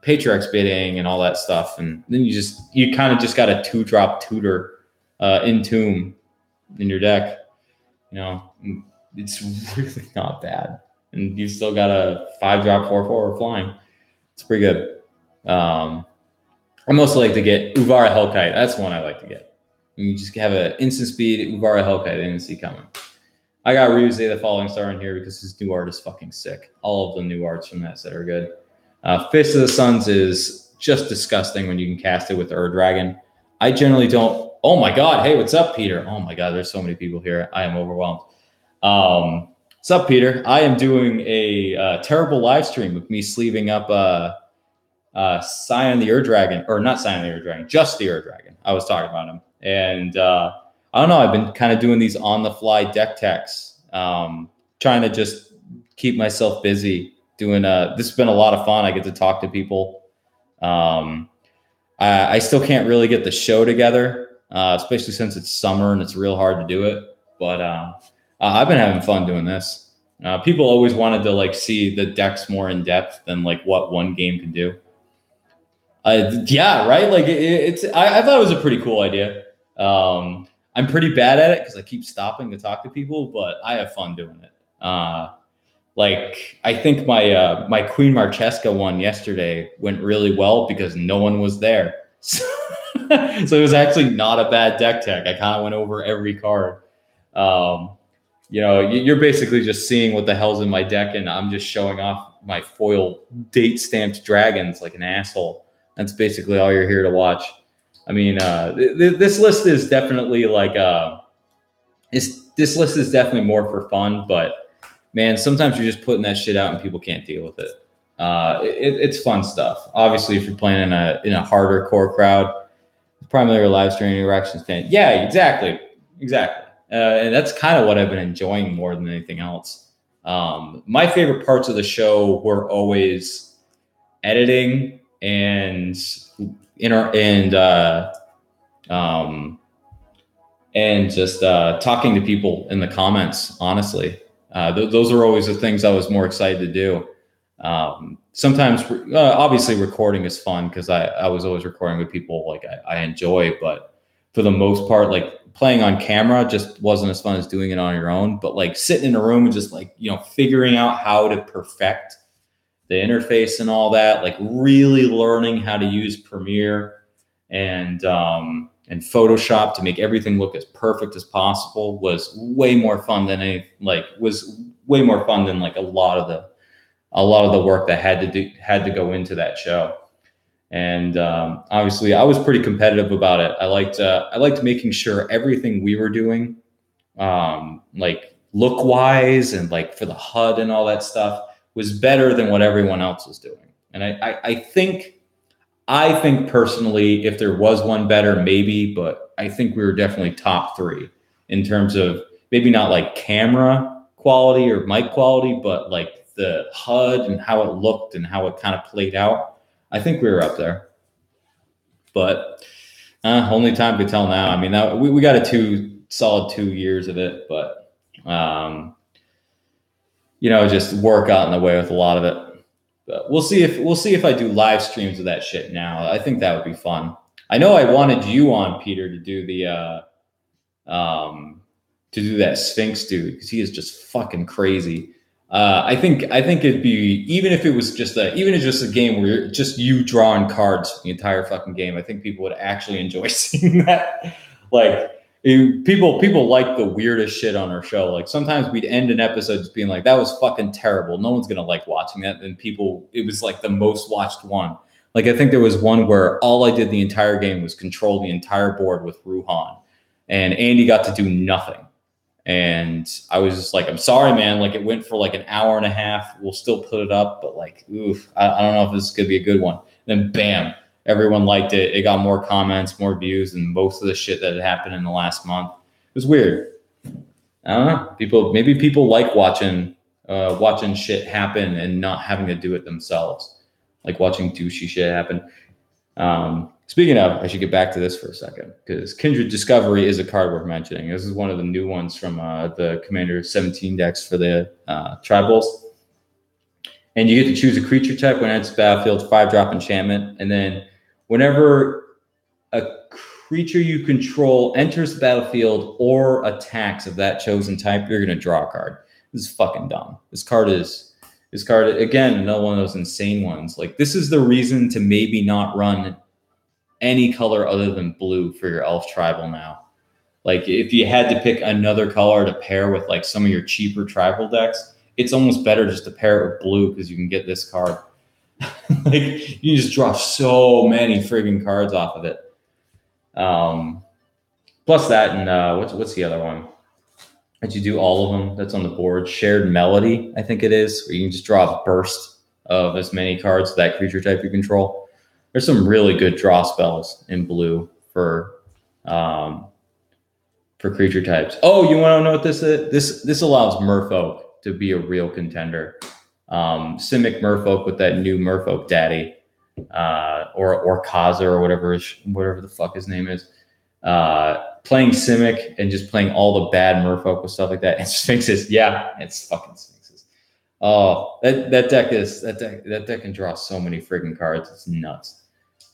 Patriarch's Bidding and all that stuff, and then you kind of just got a 2-drop tutor Entomb in your deck. You know, it's really not bad, and you still got a 5-drop 4/4 flying. It's pretty good. I mostly like to get Uvara Hellkite. That's one I like to get. You just have an instant speed Uvara Hellkite I didn't see coming. I got Ryuze the Falling Star in here because his new art is fucking sick. All of the new arts from that set are good. Fist of the Suns is just disgusting when you can cast it with Ur Dragon. I generally don't. Oh my God. Hey, what's up, Peter? Oh my God. There's so many people here. I am overwhelmed. What's up, Peter? I am doing a terrible live stream with me sleeving up Scion the Ur Dragon, or not Scion the Ur Dragon, just the Ur Dragon. I was talking about him. And I don't know. I've been kind of doing these on the fly deck techs, trying to just keep myself busy doing this has been a lot of fun. I get to talk to people. I still can't really get the show together, especially since it's summer and it's real hard to do it. But I've been having fun doing this. People always wanted to like see the decks more in depth than like what one game can do. Yeah, right. Like I thought it was a pretty cool idea. I'm pretty bad at it because I keep stopping to talk to people, but I have fun doing it. Like I think my Queen Marcheska one yesterday went really well because no one was there. So it was actually not a bad deck tech. I kind of went over every card. You know, you're basically just seeing what the hell's in my deck, and I'm just showing off my foil date stamped dragons like an asshole. That's basically all you're here to watch. I mean, this list is definitely like this list is definitely more for fun, but man, sometimes you're just putting that shit out and people can't deal with it. It's fun stuff. Obviously, if you're playing in a harder core crowd, primarily live streaming interactions fan. Yeah, exactly. And that's kind of what I've been enjoying more than anything else. My favorite parts of the show were always editing and just talking to people in the comments. Honestly, those are always the things I was more excited to do. Sometimes, obviously, recording is fun because I was always recording with people like I enjoy, but for the most part, like playing on camera just wasn't as fun as doing it on your own. But like sitting in a room and just like, you know, figuring out how to perfect the interface and all that, like really learning how to use Premiere and Photoshop to make everything look as perfect as possible was way more fun than a lot of the work that had to go into that show. And obviously, I was pretty competitive about it. I liked making sure everything we were doing, like look wise and like for the HUD and all that stuff, was better than what everyone else was doing. And I think personally, if there was one better, maybe, but I think we were definitely top three in terms of maybe not like camera quality or mic quality, but like the HUD and how it looked and how it kind of played out. I think we were up there, but only time could tell now. I mean, we got a solid 2 years of it, but just work out in the way with a lot of it. But we'll see if I do live streams of that shit now. I think that would be fun. I know I wanted you on, Peter, to do that Sphinx dude, because he is just fucking crazy. I think it'd be, even if it was just a game where just you drawing cards the entire fucking game, I think people would actually enjoy seeing that. Like, people like the weirdest shit on our show. Like sometimes we'd end an episode just being like, that was fucking terrible. No one's going to like watching that. And it was like the most watched one. Like, I think there was one where all I did the entire game was control the entire board with Ruhan, and Andy got to do nothing. And I was just like, I'm sorry, man. Like, it went for like an hour and a half. We'll still put it up, but like, oof, I don't know if this is going to be a good one. And then bam, everyone liked it. It got more comments, more views than most of the shit that had happened in the last month. It was weird. I don't know. Maybe people like watching shit happen and not having to do it themselves, like watching douchey shit happen. Speaking of, I should get back to this for a second, because Kindred Discovery is a card worth mentioning. This is one of the new ones from the Commander 17 decks for the tribals. And you get to choose a creature type when it enters the battlefield, 5-drop enchantment. And then whenever a creature you control enters the battlefield or attacks of that chosen type, you're going to draw a card. This is fucking dumb. This card, again, another one of those insane ones. Like, this is the reason to maybe not run any color other than blue for your elf tribal now. Like, if you had to pick another color to pair with like some of your cheaper tribal decks, it's almost better just to pair it with blue, because you can get this card. Like, you just draw so many friggin' cards off of it. Plus that, and what's the other one? That you do all of them that's on the board? Shared Melody, I think it is, where you can just draw a burst of as many cards to that creature type you control. There's some really good draw spells in blue for creature types. Oh, you want to know what this is? This allows Merfolk to be a real contender. Simic Merfolk with that new Merfolk daddy, or Kaza, or whatever the fuck his name is. Playing Simic and just playing all the bad Merfolk with stuff like that. And Sphinxes, yeah, it's fucking Sphinxes. Oh, that deck can draw so many friggin' cards. It's nuts.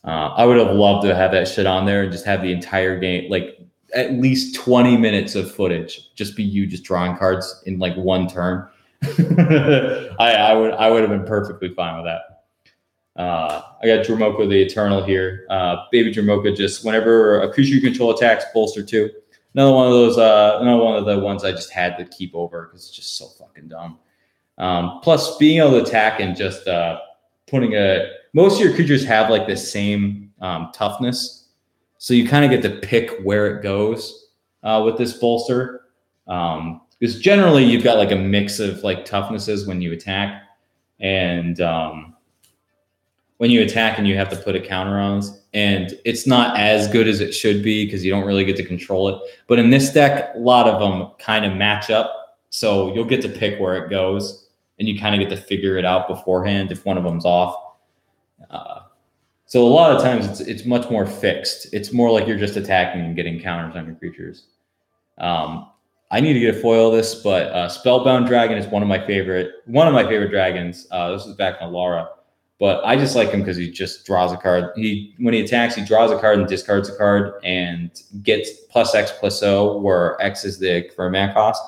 I would have loved to have that shit on there and just have the entire game, like at least 20 minutes of footage, just be you just drawing cards in like one turn. I would have been perfectly fine with that. I got Dromoka the Eternal here. Baby Dromoka, just whenever a creature you control attacks, bolster 2. Another one of the ones I just had to keep over because it's just so fucking dumb. Plus, being able to attack and just most of your creatures have like the same toughness, so you kind of get to pick where it goes with this bolster. Because generally you've got like a mix of like toughnesses when you attack, and when you attack and you have to put a counter on, and it's not as good as it should be because you don't really get to control it. But in this deck, a lot of them kind of match up, so you'll get to pick where it goes, and you kind of get to figure it out beforehand if one of them's off. So a lot of times it's much more fixed. It's more like you're just attacking and getting counters on your creatures. I need to get a foil of this, but Spellbound Dragon is one of my favorite dragons. This was back in Alara, but I just like him because he just draws a card. When he attacks, he draws a card and discards a card and gets +X+0, where X is the mana cost.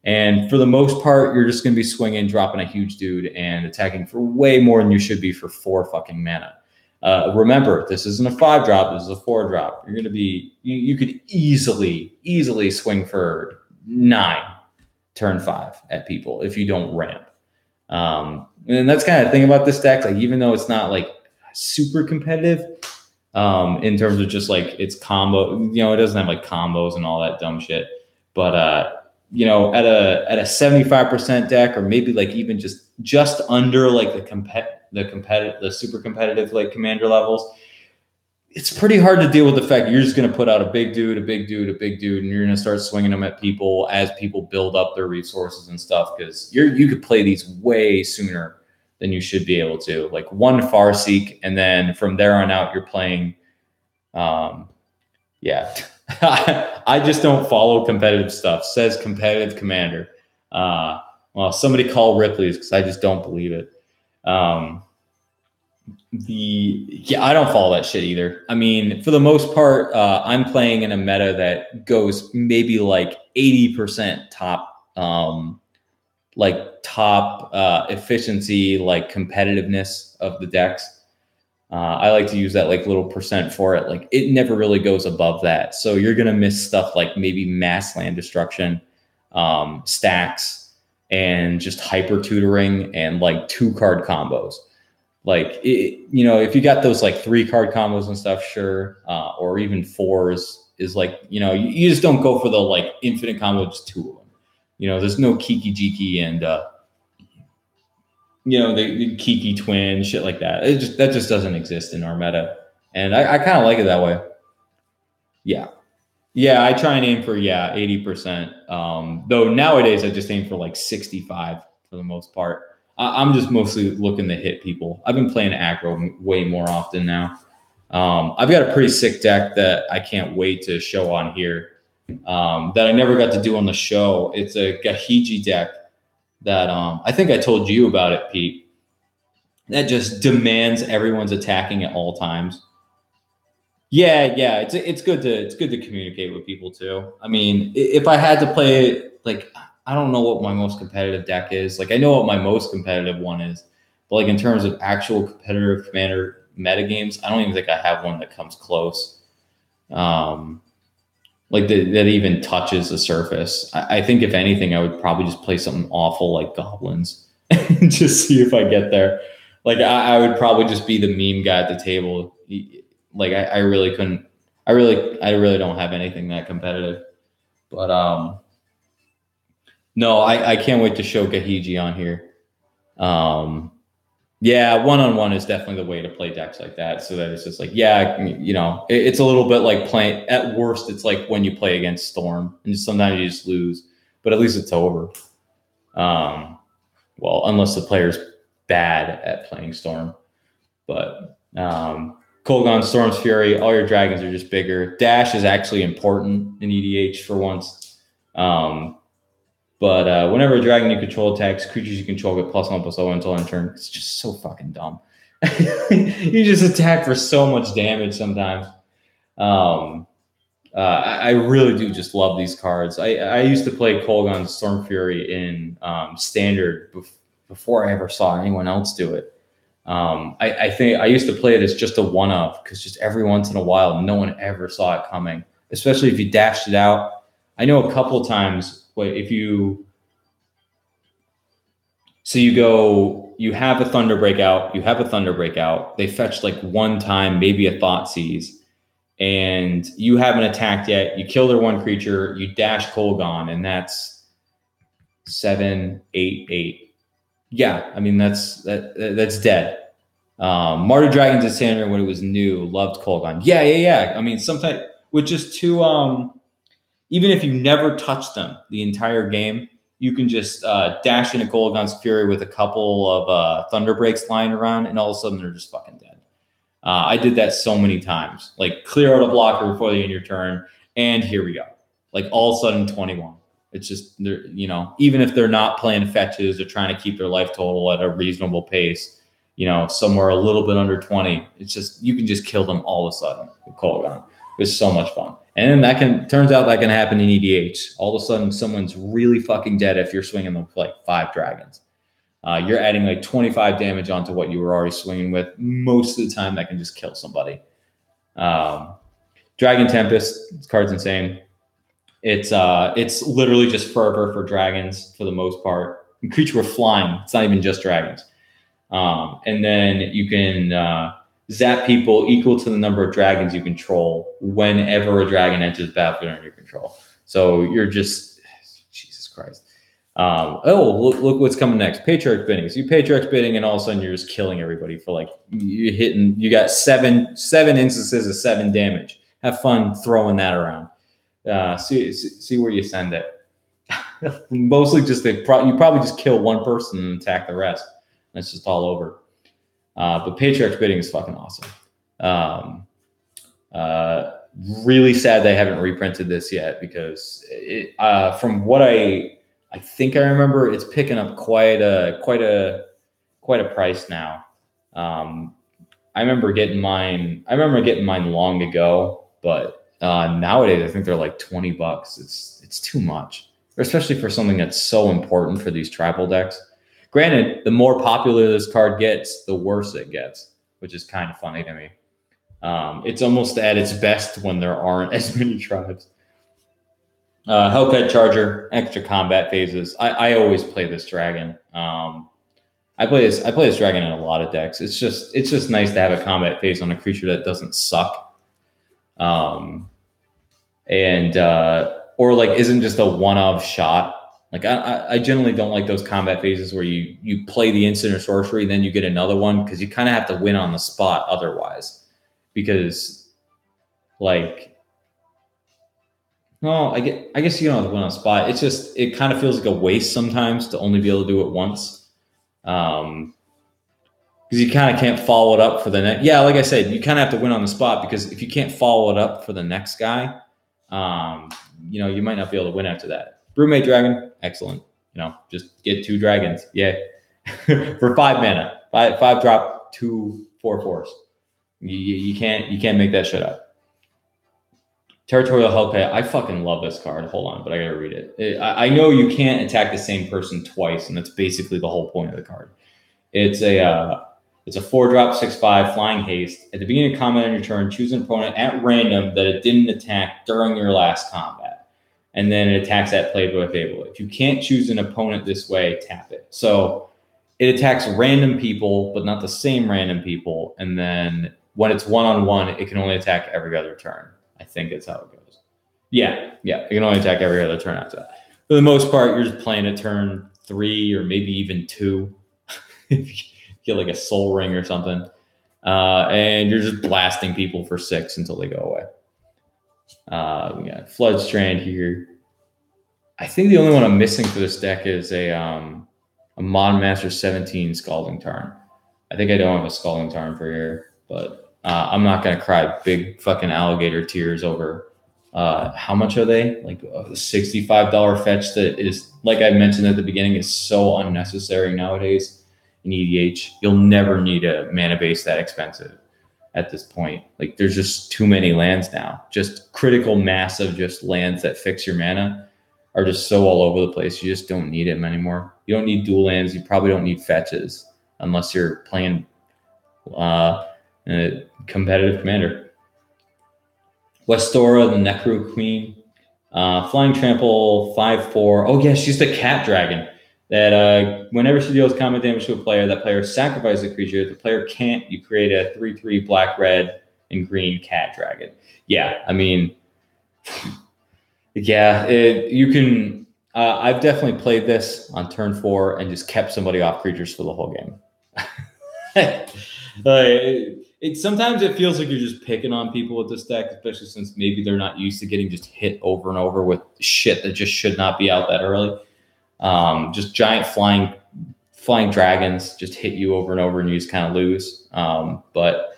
And for the most part, you're just going to be swinging, dropping a huge dude, and attacking for way more than you should be for 4 fucking mana. Remember, this isn't a 5-drop. This is a 4-drop. You're going to be, you could easily swing for 9 turn 5 at people if you don't ramp. And that's kind of the thing about this deck. Like, even though it's not like super competitive in terms of just like its combo. It doesn't have like combos and all that dumb shit. But at a 75% deck, or maybe like even just under like the super competitive like commander levels, it's pretty hard to deal with the fact you're just going to put out a big dude, and you're going to start swinging them at people as people build up their resources and stuff, because you could play these way sooner than you should be able to. Like one Farseek, and then from there on out, you're playing. Yeah, I just don't follow competitive stuff. Says competitive commander. Well, somebody call Ripley's, because I just don't believe it. I don't follow that shit either. I mean, for the most part, I'm playing in a meta that goes maybe like 80% top efficiency, like competitiveness of the decks. I like to use that like little percent for it. Like it never really goes above that. So you're going to miss stuff like maybe mass land destruction, stacks, and just hyper tutoring and like 2-card combos. Like, if you got those like 3-card combos and stuff, sure. Or even 4s is like, you just don't go for the like infinite combo, just 2 of them. There's no Kiki Jiki and, the Kiki twin, shit like that. That just doesn't exist in our meta. And I kind of like it that way. Yeah. Yeah, I try and aim for, 80%. Though nowadays I just aim for like 65 for the most part. I'm just mostly looking to hit people. I've been playing aggro way more often now. I've got a pretty sick deck that I can't wait to show on here, that I never got to do on the show. It's a Gahiji deck that I think I told you about it, Pete. That just demands everyone's attacking at all times. Yeah, it's good to communicate with people too. I mean, if I had to play it, like, I don't know what my most competitive deck is. Like, I know what my most competitive one is, but like in terms of actual competitive commander meta games, I don't even think I have one that comes close. Like that even touches the surface. I think if anything, I would probably just play something awful like Goblins and just see if I get there. Like I would probably just be the meme guy at the table. Like I really couldn't. I really don't have anything that competitive. But no, I can't wait to show Gahiji on here. Yeah, one-on-one is definitely the way to play decks like that. So that it's just like, it's a little bit like playing, at worst, it's like when you play against Storm, and sometimes you just lose, but at least it's over. Well, unless the player's bad at playing Storm. But Kolaghan, Storm's Fury, all your dragons are just bigger. Dash is actually important in EDH for once. But whenever a dragon you control attacks, creatures you control get +1/+0 until end turn. It's just so fucking dumb. You just attack for so much damage sometimes. I really do just love these cards. I used to play Kolaghan Storm Fury in Standard before I ever saw anyone else do it. I think I used to play it as just a one-of, because just every once in a while, no one ever saw it coming, especially if you dashed it out. I know a couple of times, if you have a Thunder Breakout, they fetch like one time, maybe a Thoughtseize, and you haven't attacked yet. You kill their one creature, you dash Kolaghan, and that's 7, 8, 8. Yeah, I mean that's dead. Martyr Dragons at Standard when it was new loved Kolaghan. Yeah. I mean, sometimes with just two, even if you never touch them the entire game, you can just dash into Kolaghan's Fury with a couple of Thunder Breaks lying around, and all of a sudden they're just fucking dead. I did that so many times. Like, clear out a blocker before the end of your turn, and here we go. Like, all of a sudden 21. It's just, even if they're not playing fetches, they're trying to keep their life total at a reasonable pace, somewhere a little bit under 20. It's just, you can just kill them all of a sudden with Kolaghan. It's so much fun. And then turns out that can happen in EDH. All of a sudden, someone's really fucking dead if you're swinging them with like 5 dragons. You're adding like 25 damage onto what you were already swinging with. Most of the time, that can just kill somebody. Dragon Tempest, this card's insane. It's literally just fervor for dragons for the most part. And creature with flying, it's not even just dragons. And then you can zap people equal to the number of dragons you control whenever a dragon enters the battlefield under your control. So you're just, Jesus Christ. Look what's coming next. Patriarch bidding. So you patriarch bidding, and all of a sudden you're just killing everybody for like, you got seven instances of 7 damage. Have fun throwing that around. See where you send it. Mostly just you probably just kill one person and attack the rest. That's just all over. But patriarch bidding is fucking awesome. Really sad they haven't reprinted this yet, because from what I think I remember, it's picking up quite a price now. I remember getting mine long ago, but nowadays I think they're like $20. It's too much, especially for something that's so important for these tribal decks. Granted, the more popular this card gets, the worse it gets, which is kind of funny to me. It's almost at its best when there aren't as many tribes. Hellcat Charger, extra combat phases. I always play this dragon. I play this dragon in a lot of decks. It's just nice to have a combat phase on a creature that doesn't suck. Or like isn't just a one-off shot. Like I generally don't like those combat phases where you play the instant or sorcery, then you get another one, because you kind of have to win on the spot otherwise. Because like, no, I guess you don't have to win on the spot. It's just, it kind of feels like a waste sometimes to only be able to do it once. Because you kind of can't follow it up for the next. Yeah, like I said, you kind of have to win on the spot, because if you can't follow it up for the next guy, you might not be able to win after that. Brewmate Dragon, excellent. Just get 2 dragons. Yeah. For 5 mana. 5 drop 2 4/4s. You can't make that shit up. Territorial Hellcat. I fucking love this card. Hold on, but I gotta read it. I know you can't attack the same person twice, and that's basically the whole point of the card. It's a 4-drop 6/5 flying haste. At the beginning of combat on your turn, choose an opponent at random that it didn't attack during your last combat. And then it attacks that played with able. If you can't choose an opponent this way, tap it. So it attacks random people, but not the same random people. And then when it's one-on-one, it can only attack every other turn. I think that's how it goes. Yeah. It can only attack every other turn after that. For the most part, you're just playing at turn 3 or maybe even 2. If you get like a soul ring or something. And you're just blasting people for 6 until they go away. We got Flood Strand here. I think the only one I'm missing for this deck is a Modern Master 17 Scalding Tarn. I think I don't have a Scalding Tarn for here, but I'm not going to cry big fucking alligator tears over how much are they? Like a $65 fetch that is, like I mentioned at the beginning, is so unnecessary nowadays in EDH. You'll never need a mana base that expensive at this point. Like, there's just too many lands now. Just critical mass of just lands that fix your mana are just so all over the place. You just don't need them anymore. You don't need dual lands. You probably don't need fetches unless you're playing a competitive commander. Westora, the Necro Queen. Flying Trample, 5/4. Oh, yeah, she's the cat dragon. That whenever she deals combat damage to a player, that player sacrifices a creature. If the player can't, you create a 3/3 black, red, and green cat dragon. Yeah, I mean, yeah, you can. I've definitely played this on turn 4 and just kept somebody off creatures for the whole game. Sometimes it feels like you're just picking on people with this deck, especially since maybe they're not used to getting just hit over and over with shit that just should not be out that early. Just giant flying dragons just hit you over and over, and you just kind of lose. But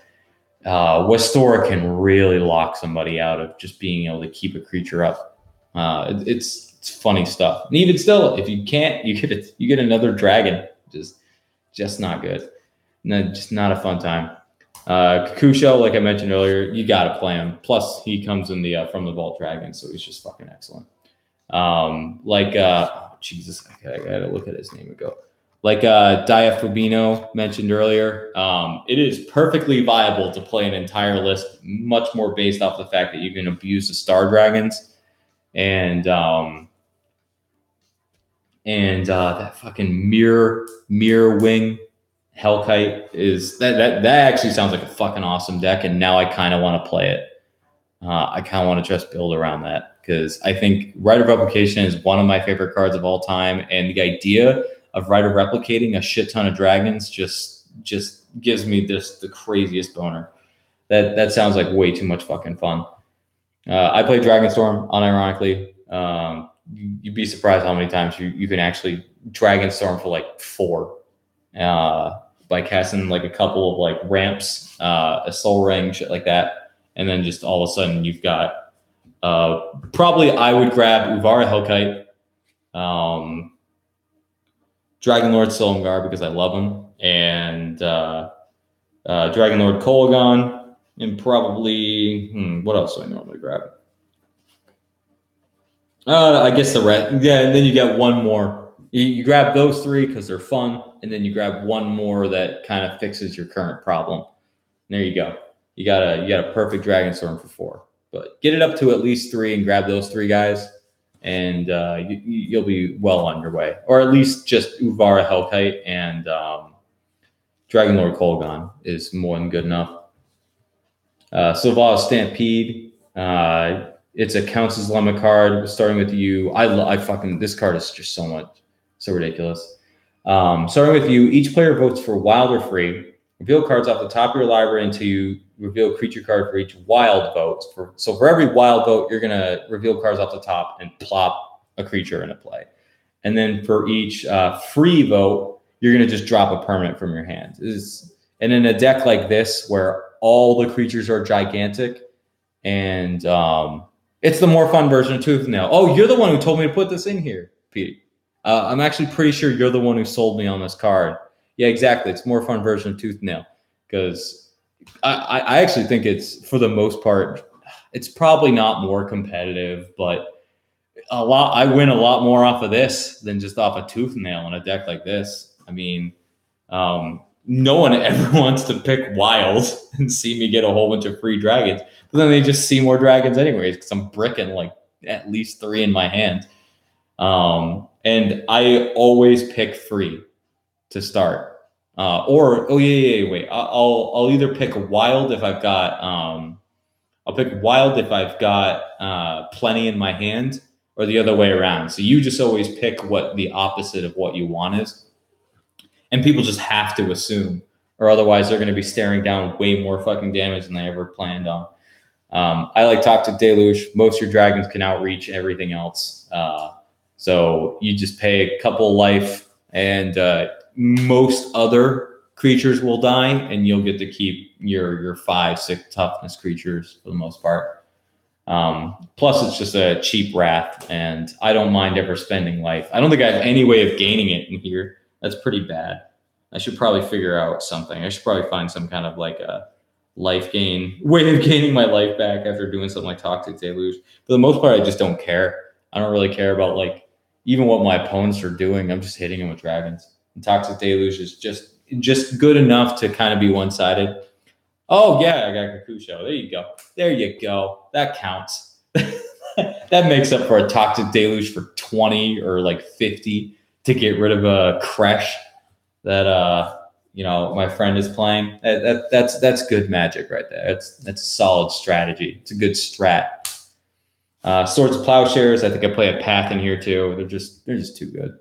Westora can really lock somebody out of just being able to keep a creature up. It's funny stuff. And even still, if you can't, you get another dragon. Just not good. No, just not a fun time. Kakusho, like I mentioned earlier, you got to play him. Plus, he comes in the from the Vault Dragon, so he's just fucking excellent. Jesus, I gotta look at his name and go. Like Diafubino mentioned earlier, it is perfectly viable to play an entire list, much more based off the fact that you can abuse the Star Dragons and that fucking mirror wing. Hellkite is that actually sounds like a fucking awesome deck, and now I kind of want to play it. I kind of want to just build around that because I think Rite of Replication is one of my favorite cards of all time, and the idea of Rite of Replicating a shit ton of dragons just gives me the craziest boner. That sounds like way too much fucking fun. I play Dragonstorm unironically. You'd be surprised how many times you can actually Dragonstorm for like 4 by casting like a couple of like ramps, a Soul Ring, shit like that. And then just all of a sudden you've got probably I would grab Uvara Hellkite, Dragon Lord Silumgar because I love him, and Dragon Lord Kolaghan, and probably what else do I normally grab? I guess the red. Yeah, and then you get one more. You grab those 3 because they're fun, and then you grab one more that kind of fixes your current problem. And there you go. You got a perfect Dragonstorm for 4. But get it up to at least 3 and grab those 3 guys, and you'll be well on your way. Or at least just Uvara Hellkite and Dragon Lord Kolaghan is more than good enough. Sylvanas Stampede. It's a counts as lemma card. Starting with you, I fucking this card is just so ridiculous. Starting with you, each player votes for wild or free. Reveal cards off the top of your library until you reveal a creature card for each wild vote. So for every wild vote, you're gonna reveal cards off the top and plop a creature into play. And then for each free vote, you're gonna just drop a permanent from your hand. And in a deck like this, where all the creatures are gigantic, and it's the more fun version of Tooth and Nail. Oh, you're the one who told me to put this in here, Pete. I'm actually pretty sure you're the one who sold me on this card. Yeah, exactly. It's more fun version of Tooth and Nail because I actually think it's, for the most part, it's probably not more competitive, but I win a lot more off of this than just off a Tooth and Nail in a deck like this. I mean, no one ever wants to pick wild and see me get a whole bunch of free dragons, but then they just see more dragons anyways because I'm bricking like at least 3 in my hand. And I always pick free to start. Wait. I'll either pick wild if I've got plenty in my hand, or the other way around. So you just always pick what the opposite of what you want is. And people just have to assume, or otherwise they're going to be staring down way more fucking damage than they ever planned on. I like Toxic Deluge. Most of your dragons can outreach everything else. So you just pay a couple life, and most other creatures will die, and you'll get to keep your 5-6 toughness creatures for the most part. Plus, it's just a cheap wrath, and I don't mind ever spending life. I don't think I have any way of gaining it in here. That's pretty bad. I should probably figure out something. I should probably find some kind of like a life gain way of gaining my life back after doing something like Toxic Deluge. For the most part, I just don't care. I don't really care about like even what my opponents are doing. I'm just hitting them with dragons. And Toxic Deluge is just good enough to kind of be one-sided. Oh yeah, I got Kakusho. There you go. There you go. That counts. That makes up for a Toxic Deluge for 20 or like 50 to get rid of a Kresh that my friend is playing. That's good magic right there. That's a solid strategy. It's a good strat. Swords of Plowshares. I think I play a Path in here too. They're just too good.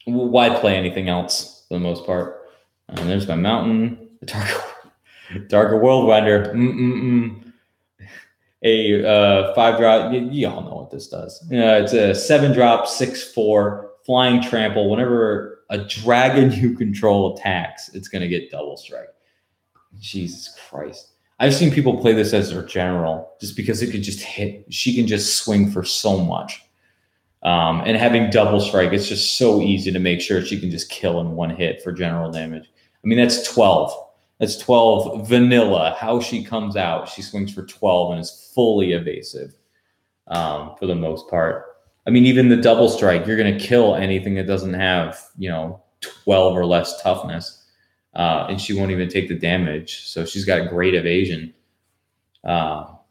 Why play anything else for the most part? There's my mountain. Darker Worldwinder. A 5-drop. You all know what this does. It's a 7-drop, 6/4 flying trample. Whenever a dragon you control attacks, it's going to get double strike. Jesus Christ. I've seen people play this as their general just because it could just hit. She can just swing for so much. And having double strike, it's just so easy to make sure she can just kill in one hit for general damage. I mean, that's 12. That's 12 vanilla. How she comes out, she swings for 12 and is fully evasive for the most part. I mean, even the double strike, you're going to kill anything that doesn't have, 12 or less toughness. And she won't even take the damage. So she's got great evasion. But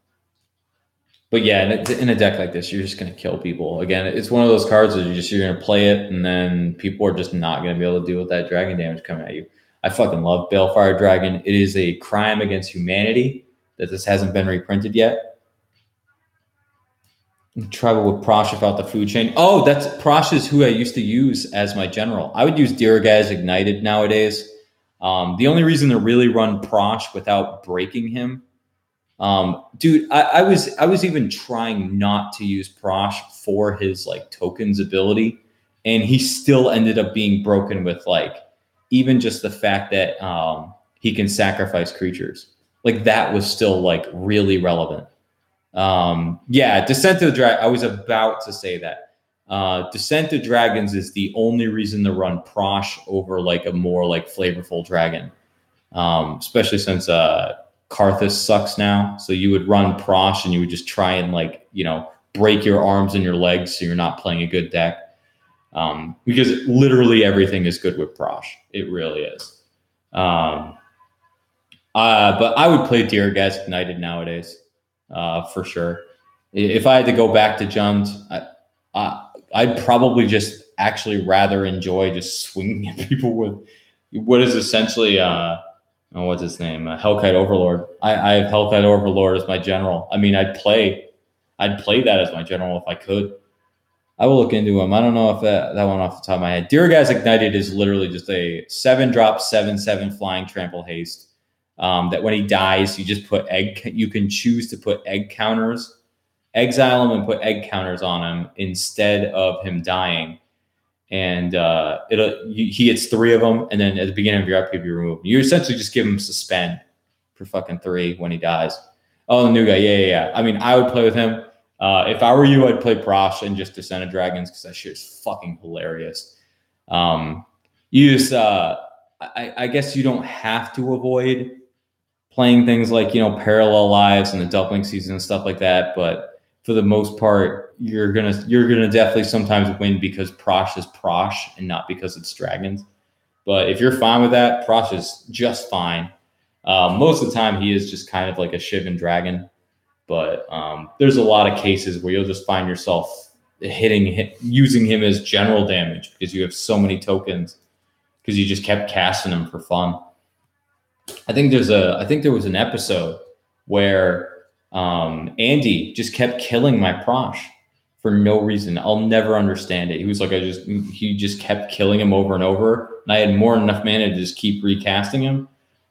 But yeah, in a deck like this, you're just gonna kill people. Again, it's one of those cards that you're gonna play it, and then people are just not gonna be able to deal with that dragon damage coming at you. I fucking love Balefire Dragon. It is a crime against humanity that this hasn't been reprinted yet. Travel with Prosh without the food chain. Oh, that's Prosh is who I used to use as my general. I would use Diragaz Ignited nowadays. The only reason to really run Prosh without breaking him, dude, I was even trying not to use Prosh for his like tokens ability, and he still ended up being broken with like even just the fact that he can sacrifice creatures. Like that was still like really relevant. Yeah, Descent of the Dragon. I was about to say that. Descent of Dragons is the only reason to run Prosh over like a more like flavorful dragon. Especially since Karthus sucks now. So you would run Prosh and you would just try and like, you know, break your arms and your legs so you're not playing a good deck. Because literally everything is good with Prosh. It really is. But I would play Diragaz Ignited nowadays. For sure. If I had to go back to Jund, I'd probably just actually rather enjoy just swinging at people with what is essentially, what's his name? Hellkite Overlord. I have Hellkite Overlord as my general. I mean, I'd play that as my general if I could. I will look into him. I don't know if that one off the top of my head. Diragaz Ignited is literally just a 7-drop, 7/7 flying trample haste. That when he dies, you just put egg. You can choose to put egg counters, exile him, and put egg counters on him instead of him dying. And he gets 3 of them, and then at the beginning of your upkeep, you remove. You essentially just give him suspend for fucking 3 when he dies. Oh, the new guy, yeah. I mean, I would play with him. If I were you, I'd play Prosh and just Descent of Dragons because that shit is fucking hilarious. You just, I guess you don't have to avoid playing things like, you know, Parallel Lives and the Dumpling Season and stuff like that, but for the most part, you're gonna definitely sometimes win because Prosh is Prosh and not because it's dragons. But if you're fine with that, Prosh is just fine. Most of the time, he is just kind of like a Shivan dragon, but there's a lot of cases where you'll just find yourself using him as general damage because you have so many tokens because you just kept casting him for fun. I think there was an episode where Andy just kept killing my Prosh for no reason. I'll never understand it. He was like, he just kept killing him over and over, and I had more than enough mana to just keep recasting him.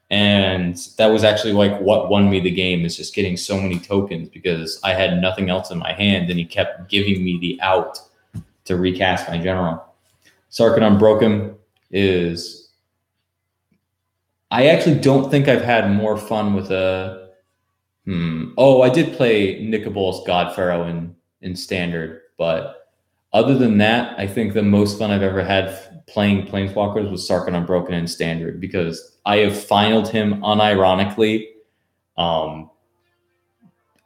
And that was actually like what won me the game, is just getting so many tokens because I had nothing else in my hand, and he kept giving me the out to recast my general. Sarkhan Unbroken is. I actually don't think I've had more fun with a. Oh, I did play Nicobol's God Pharaoh in Standard, but other than that, I think the most fun I've ever had playing Planeswalkers was Sarkhan Unbroken in Standard because I have finaled him unironically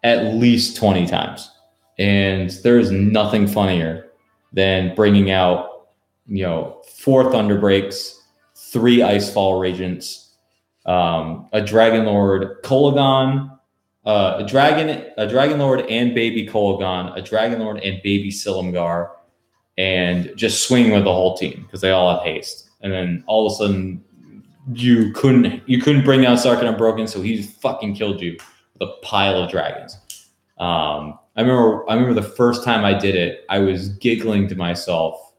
at least 20 times. And there is nothing funnier than bringing out, 4 Thunderbreaks, 3 Icefall Regents, a Dragon Lord Kolaghan, a Dragon Lord and baby Kolaghan, a Dragon Lord and baby Silumgar, and just swing with the whole team because they all have haste. And then all of a sudden, you couldn't bring out Sarkhan Unbroken, so he fucking killed you with a pile of dragons. I remember the first time I did it, I was giggling to myself.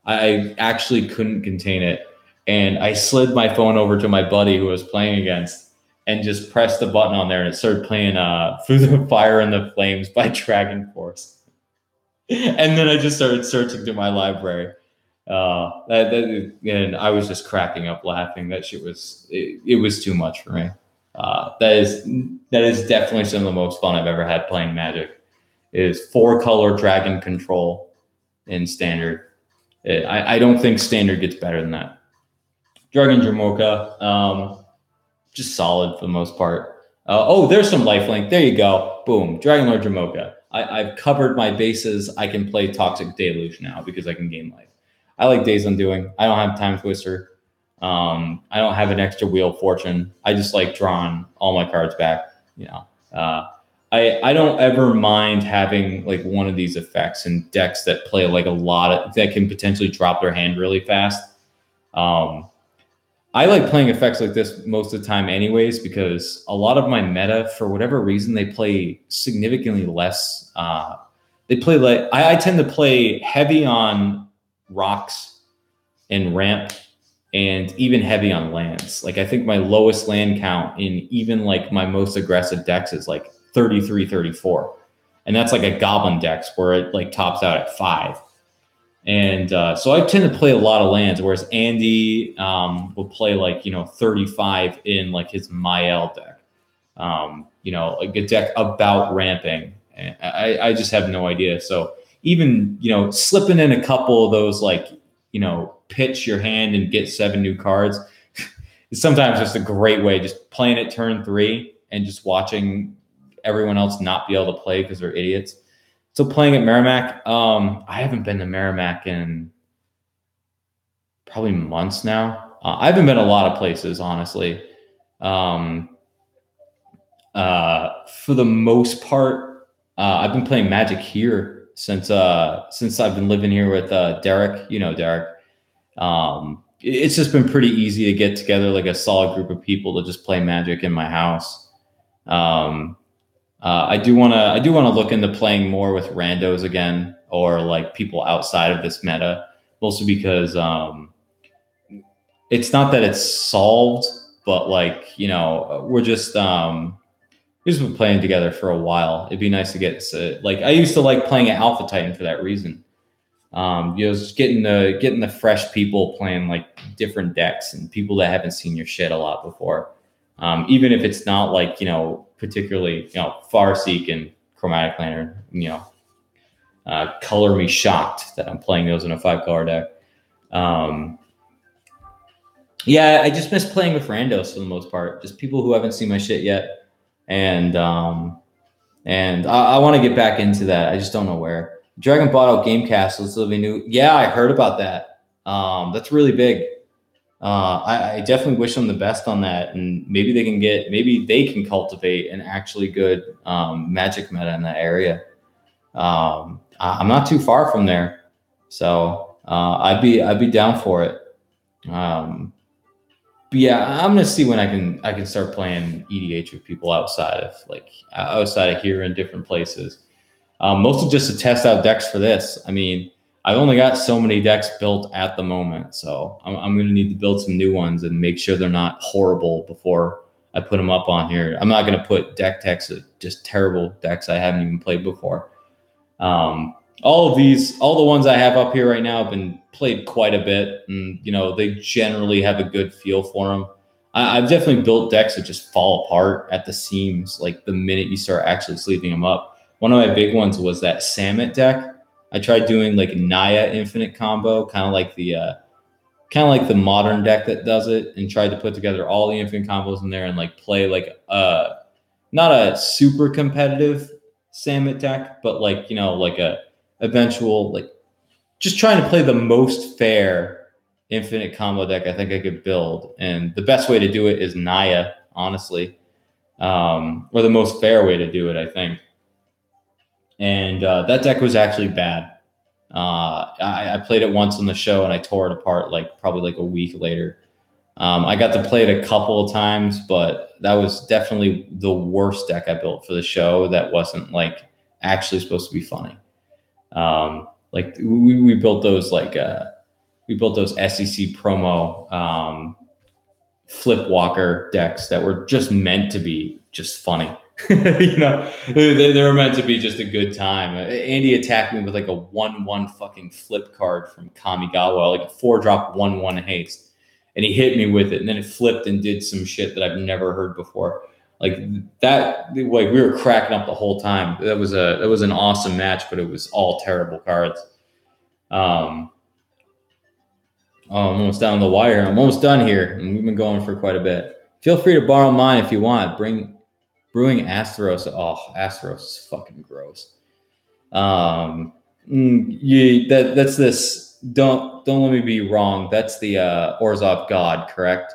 I actually couldn't contain it. And I slid my phone over to my buddy who I was playing against and just pressed the button on there, and it started playing Through the Fire and the Flames by Dragon Force. And then I just started searching through my library. And I was just cracking up laughing. That shit was, it was too much for me. That is definitely some of the most fun I've ever had playing Magic, is 4-color dragon control in Standard. I don't think Standard gets better than that. Dragon Jamoka, just solid for the most part. There's some lifelink. There you go. Boom. Dragon Lord Jamoka. I've covered my bases. I can play Toxic Deluge now because I can gain life. I like Days Undoing. I don't have Time Twister. I don't have an extra Wheel of Fortune. I just like drawing all my cards back. I don't ever mind having like one of these effects in decks that play like a lot of that can potentially drop their hand really fast. Um, I like playing effects like this most of the time, anyways, because a lot of my meta, for whatever reason, they play significantly less. They play like I tend to play heavy on rocks and ramp, and even heavy on lands. Like I think my lowest land count in even like my most aggressive decks is like 33, 34. And that's like a goblin decks where it like tops out at 5. And so I tend to play a lot of lands, whereas Andy will play like, 35 in like his Mael deck. Like a deck about ramping. And I just have no idea. So even, slipping in a couple of those like, pitch your hand and get 7 new cards is sometimes just a great way, just playing it turn 3 and just watching everyone else not be able to play because they're idiots. So playing at Merrimack, I haven't been to Merrimack in probably months now. I haven't been a lot of places, honestly. For the most part, I've been playing Magic here since I've been living here with Derek. Derek. It's just been pretty easy to get together like a solid group of people to just play Magic in my house. I do want to look into playing more with randos again, or like people outside of this meta, mostly because it's not that it's solved, but like we're just we've just been playing together for a while. It'd be nice to get like I used to like playing at Alpha Titan for that reason. Just getting the fresh people playing like different decks and people that haven't seen your shit a lot before. Even if it's not like, particularly, Farseek and Chromatic Lantern, color me shocked that I'm playing those in a 5-color deck. Yeah, I just miss playing with randos for the most part, just people who haven't seen my shit yet. And I want to get back into that. I just don't know where. Dragon bought out Gamecast. Let's live new. Yeah, I heard about that. That's really big. I definitely wish them the best on that, and maybe they can cultivate an actually good Magic meta in that area. I'm not too far from there, so I'd be down for it. But yeah, I'm gonna see when I can start playing EDH with people outside of here in different places. Mostly just to test out decks for this. I mean, I've only got so many decks built at the moment, so I'm going to need to build some new ones and make sure they're not horrible before I put them up on here. I'm not going to put deck techs of just terrible decks I haven't even played before. All the ones I have up here right now have been played quite a bit, and they generally have a good feel for them. I've definitely built decks that just fall apart at the seams, like the minute you start actually sleeving them up. One of my big ones was that Samet deck. I tried doing like Naya Infinite combo, kind of like the modern deck that does it, and tried to put together all the infinite combos in there and like play like not a super competitive Samet deck, but like like a eventual, like just trying to play the most fair infinite combo deck I think I could build. And the best way to do it is Naya, honestly, or the most fair way to do it, I think. And that deck was actually bad. I played it once on the show and I tore it apart probably like a week later. I got to play it a couple of times, but that was definitely the worst deck I built for the show. That wasn't like actually supposed to be funny. Like we built those SEC promo flip walker decks that were just meant to be just funny. They were meant to be just a good time. Andy attacked me with like a 1/1 fucking flip card from Kamigawa, like a 4-drop 1/1 haste, and he hit me with it, and then it flipped and did some shit that I've never heard before. Like that, like we were cracking up the whole time. That was an awesome match, but it was all terrible cards. I'm almost down the wire. I'm almost done here, and we've been going for quite a bit. Feel free to borrow mine if you want. Brewing Asteros. Oh, Asteros is fucking gross. That's this. Don't let me be wrong. That's the Orzhov God, correct?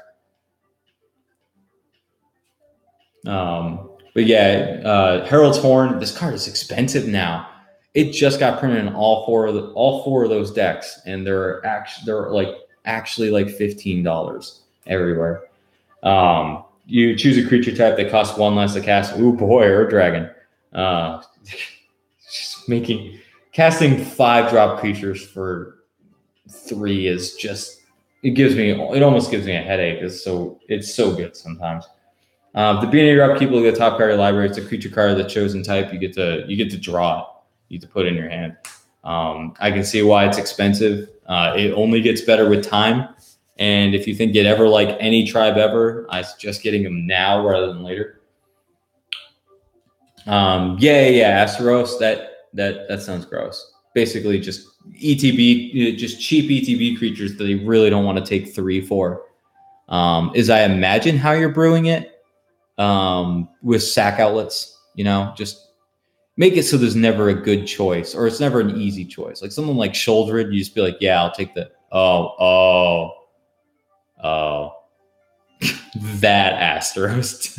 But yeah, Herald's Horn. This card is expensive now. It just got printed in all four of those decks, and they're actually like $15 everywhere. You choose a creature type that costs 1 less to cast. Ooh boy, Ur Dragon. Casting 5-drop creatures for 3 is just it almost gives me a headache. It's so good sometimes. The beginning of your upkeep, look at the top card of your library. It's a creature card of the chosen type. You get to draw it. You get to put it in your hand. I can see why it's expensive. It only gets better with time. And if you think you'd ever like any tribe ever, I suggest getting them now rather than later. Asteros. That sounds gross. Basically, just ETB, just cheap ETB creatures that they really don't want to take 3 for. Is I imagine how you're brewing it. With sack outlets, just make it so there's never a good choice, or it's never an easy choice. Like something like Shouldered, you just be like, yeah, I'll take the that Astros.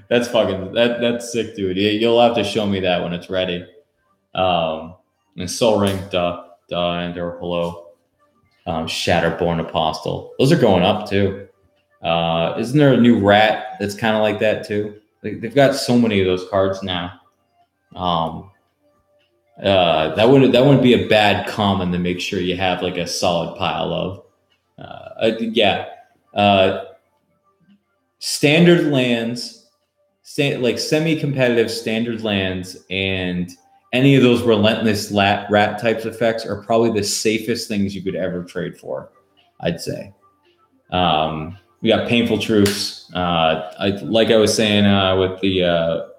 That's sick, dude. You'll have to show me that when it's ready. And Soul Ring, and/or hello. Shatterborn Apostle. Those are going up too. Isn't there a new rat that's kind of like that too? They've got so many of those cards now. That wouldn't be a bad common to make sure you have like a solid pile of. Standard lands, like semi-competitive standard lands, and any of those relentless rat types effects are probably the safest things you could ever trade for, I'd say. We got Painful Truths. Like I was saying with the,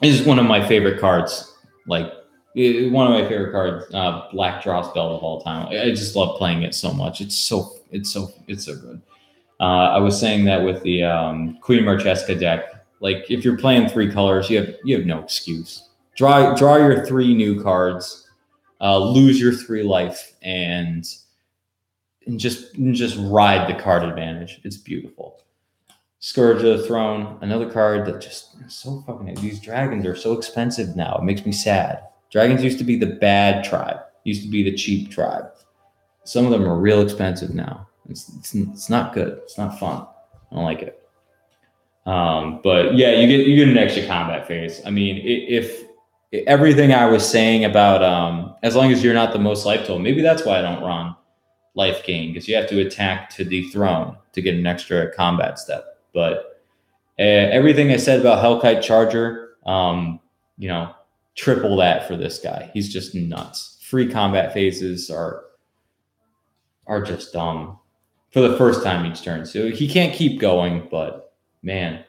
this is one of my favorite cards. Like one of my favorite cards, Black Draw Spell of all time. I just love playing it so much. It's so good. I was saying that with the Queen Marcheska deck. Like if you're playing 3 colors, you have no excuse. Draw your 3 new cards, lose your 3 life, and just ride the card advantage. It's beautiful. Scourge of the Throne, another card that just is so fucking. These dragons are so expensive now. It makes me sad. Dragons used to be the bad tribe. Used to be the cheap tribe. Some of them are real expensive now. It's not good. It's not fun. I don't like it. But yeah, you get an extra combat phase. I mean, if everything I was saying about as long as you're not the most life total, maybe that's why I don't run life gain, because you have to attack to dethrone to get an extra combat step. But everything I said about Hellkite Charger, triple that for this guy. He's just nuts. Free combat phases are just dumb for the first time each turn. So he can't keep going, but man,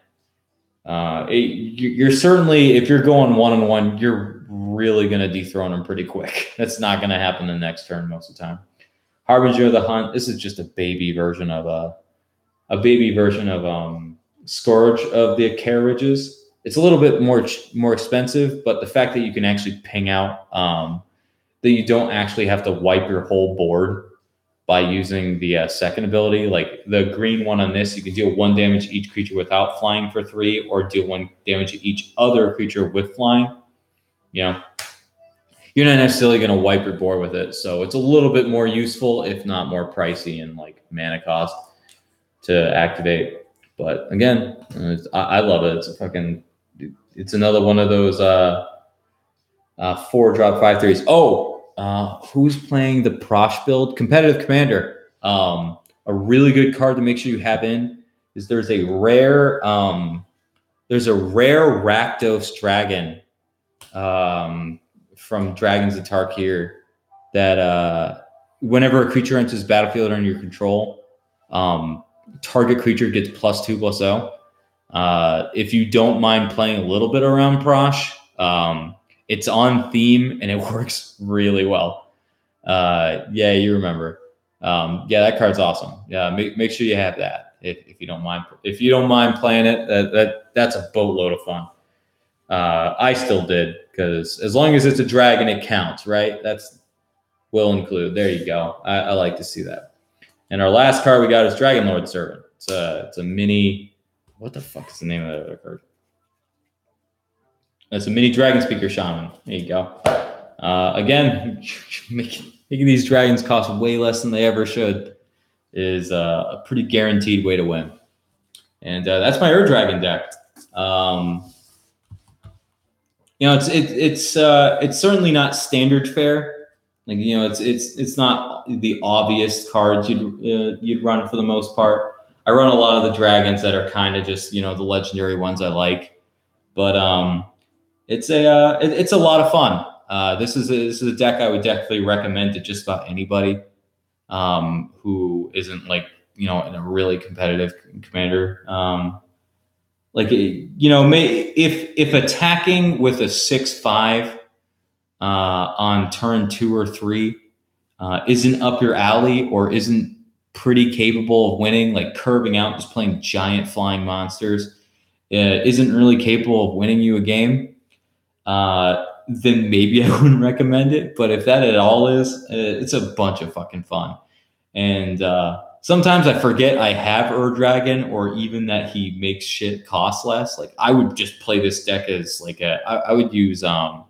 you're certainly, if you're going 1-on-1, you're really going to dethrone him pretty quick. That's not going to happen the next turn most of the time. Harbinger of the Hunt. This is just a baby version of Scourge of the Carriages. It's a little bit more expensive, but the fact that you can actually ping out, that you don't actually have to wipe your whole board by using the second ability. Like the green one on this, you can deal 1 damage to each creature without flying for 3, or deal 1 damage to each other creature with flying. You're not necessarily going to wipe your board with it. So it's a little bit more useful, if not more pricey in like mana cost to activate. But again, I love it. It's another one of those 4-drop 5/3s. Who's playing the Prosh build? Competitive Commander. A really good card to make sure you have in is there's a rare Rakdos Dragon from Dragons of Tarkir that whenever a creature enters the battlefield under your control, target creature gets +2/+0. If you don't mind playing a little bit around Prosh, it's on theme and it works really well. You remember. That card's awesome. Yeah, make sure you have that if you don't mind. If you don't mind playing it, that's a boatload of fun. I still did, because as long as it's a dragon, it counts, right? Will include. There you go. I like to see that. And our last card we got is Dragonlord Servant. It's a mini what the fuck is the name of that other card? That's a mini Dragon Speaker Shaman. There you go. Again, making these dragons cost way less than they ever should is a pretty guaranteed way to win. And that's my Ur Dragon deck. You know, it's certainly not standard fare. Like, you know, it's not the obvious cards you'd run for the most part. I run a lot of the dragons that are kind of just, you know, the legendary ones I like, but it's a lot of fun. This is a deck I would definitely recommend to just about anybody who isn't, like, you know, in a really competitive commander. Like, you know, if attacking with a 6/5 on turn 2 or 3 isn't up your alley or isn't pretty capable of winning, like curving out, just playing giant flying monsters, isn't really capable of winning you a game, then maybe I wouldn't recommend it. But if that at all is, it's a bunch of fucking fun. And sometimes I forget I have Ur Dragon, or even that he makes shit cost less. Like, I would just play this deck as like I would use I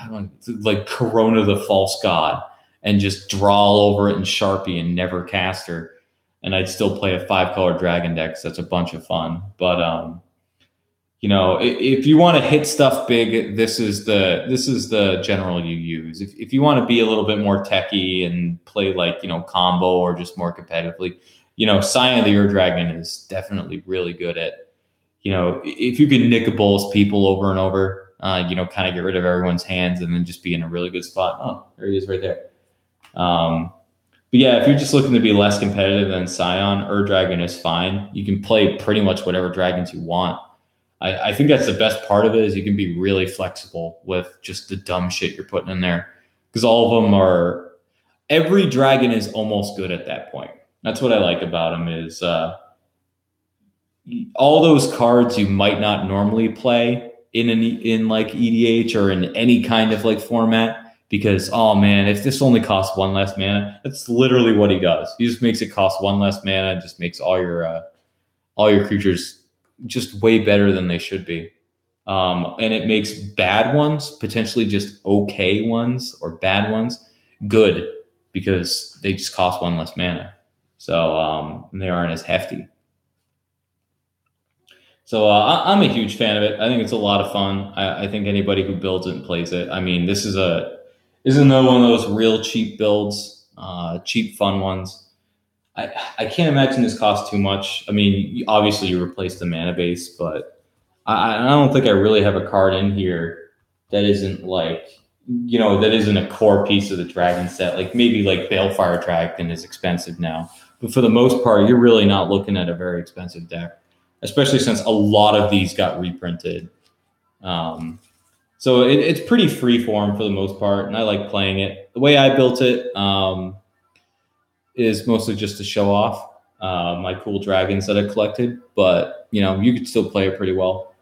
don't know, like Corona the False God, and just draw all over it in Sharpie and never cast her, and I'd still play a 5-color dragon deck. So that's a bunch of fun. But you know, if you want to hit stuff big, this is the general you use. If you want to be a little bit more techy and play, like, you know, combo or just more competitively, you know, Scion of the Ur Dragon is definitely really good at, you know, if you can nick a Bulls people over and over, you know, kind of get rid of everyone's hands and then just be in a really good spot. Oh, there he is right there. But yeah, if you're just looking to be less competitive than Scion, Ur Dragon is fine. You can play pretty much whatever dragons you want. I think that's the best part of it, is you can be really flexible with just the dumb shit you're putting in there, because all of them are, every dragon is almost good at that point. That's what I like about them, is all those cards you might not normally play in like EDH or in any kind of like format, because, oh man, if this only costs 1 less mana, that's literally what he does. He just makes it cost 1 less mana and just makes all your creatures just way better than they should be. And it makes bad ones, potentially just okay ones or bad ones, good, because they just cost 1 less mana. So they aren't as hefty. So I'm a huge fan of it. I think it's a lot of fun. I think anybody who builds it and plays it, I mean, this is another one of those real cheap builds, cheap fun ones. I can't imagine this costs too much. I mean, obviously you replace the mana base, but I don't think I really have a card in here that isn't, like, you know, that isn't a core piece of the dragon set. Like, maybe like Balefire Dragon is expensive now, but for the most part, you're really not looking at a very expensive deck, especially since a lot of these got reprinted. So it's pretty freeform for the most part, and I like playing it. The way I built it is mostly just to show off my cool dragons that I collected, but, you know, you could still play it pretty well.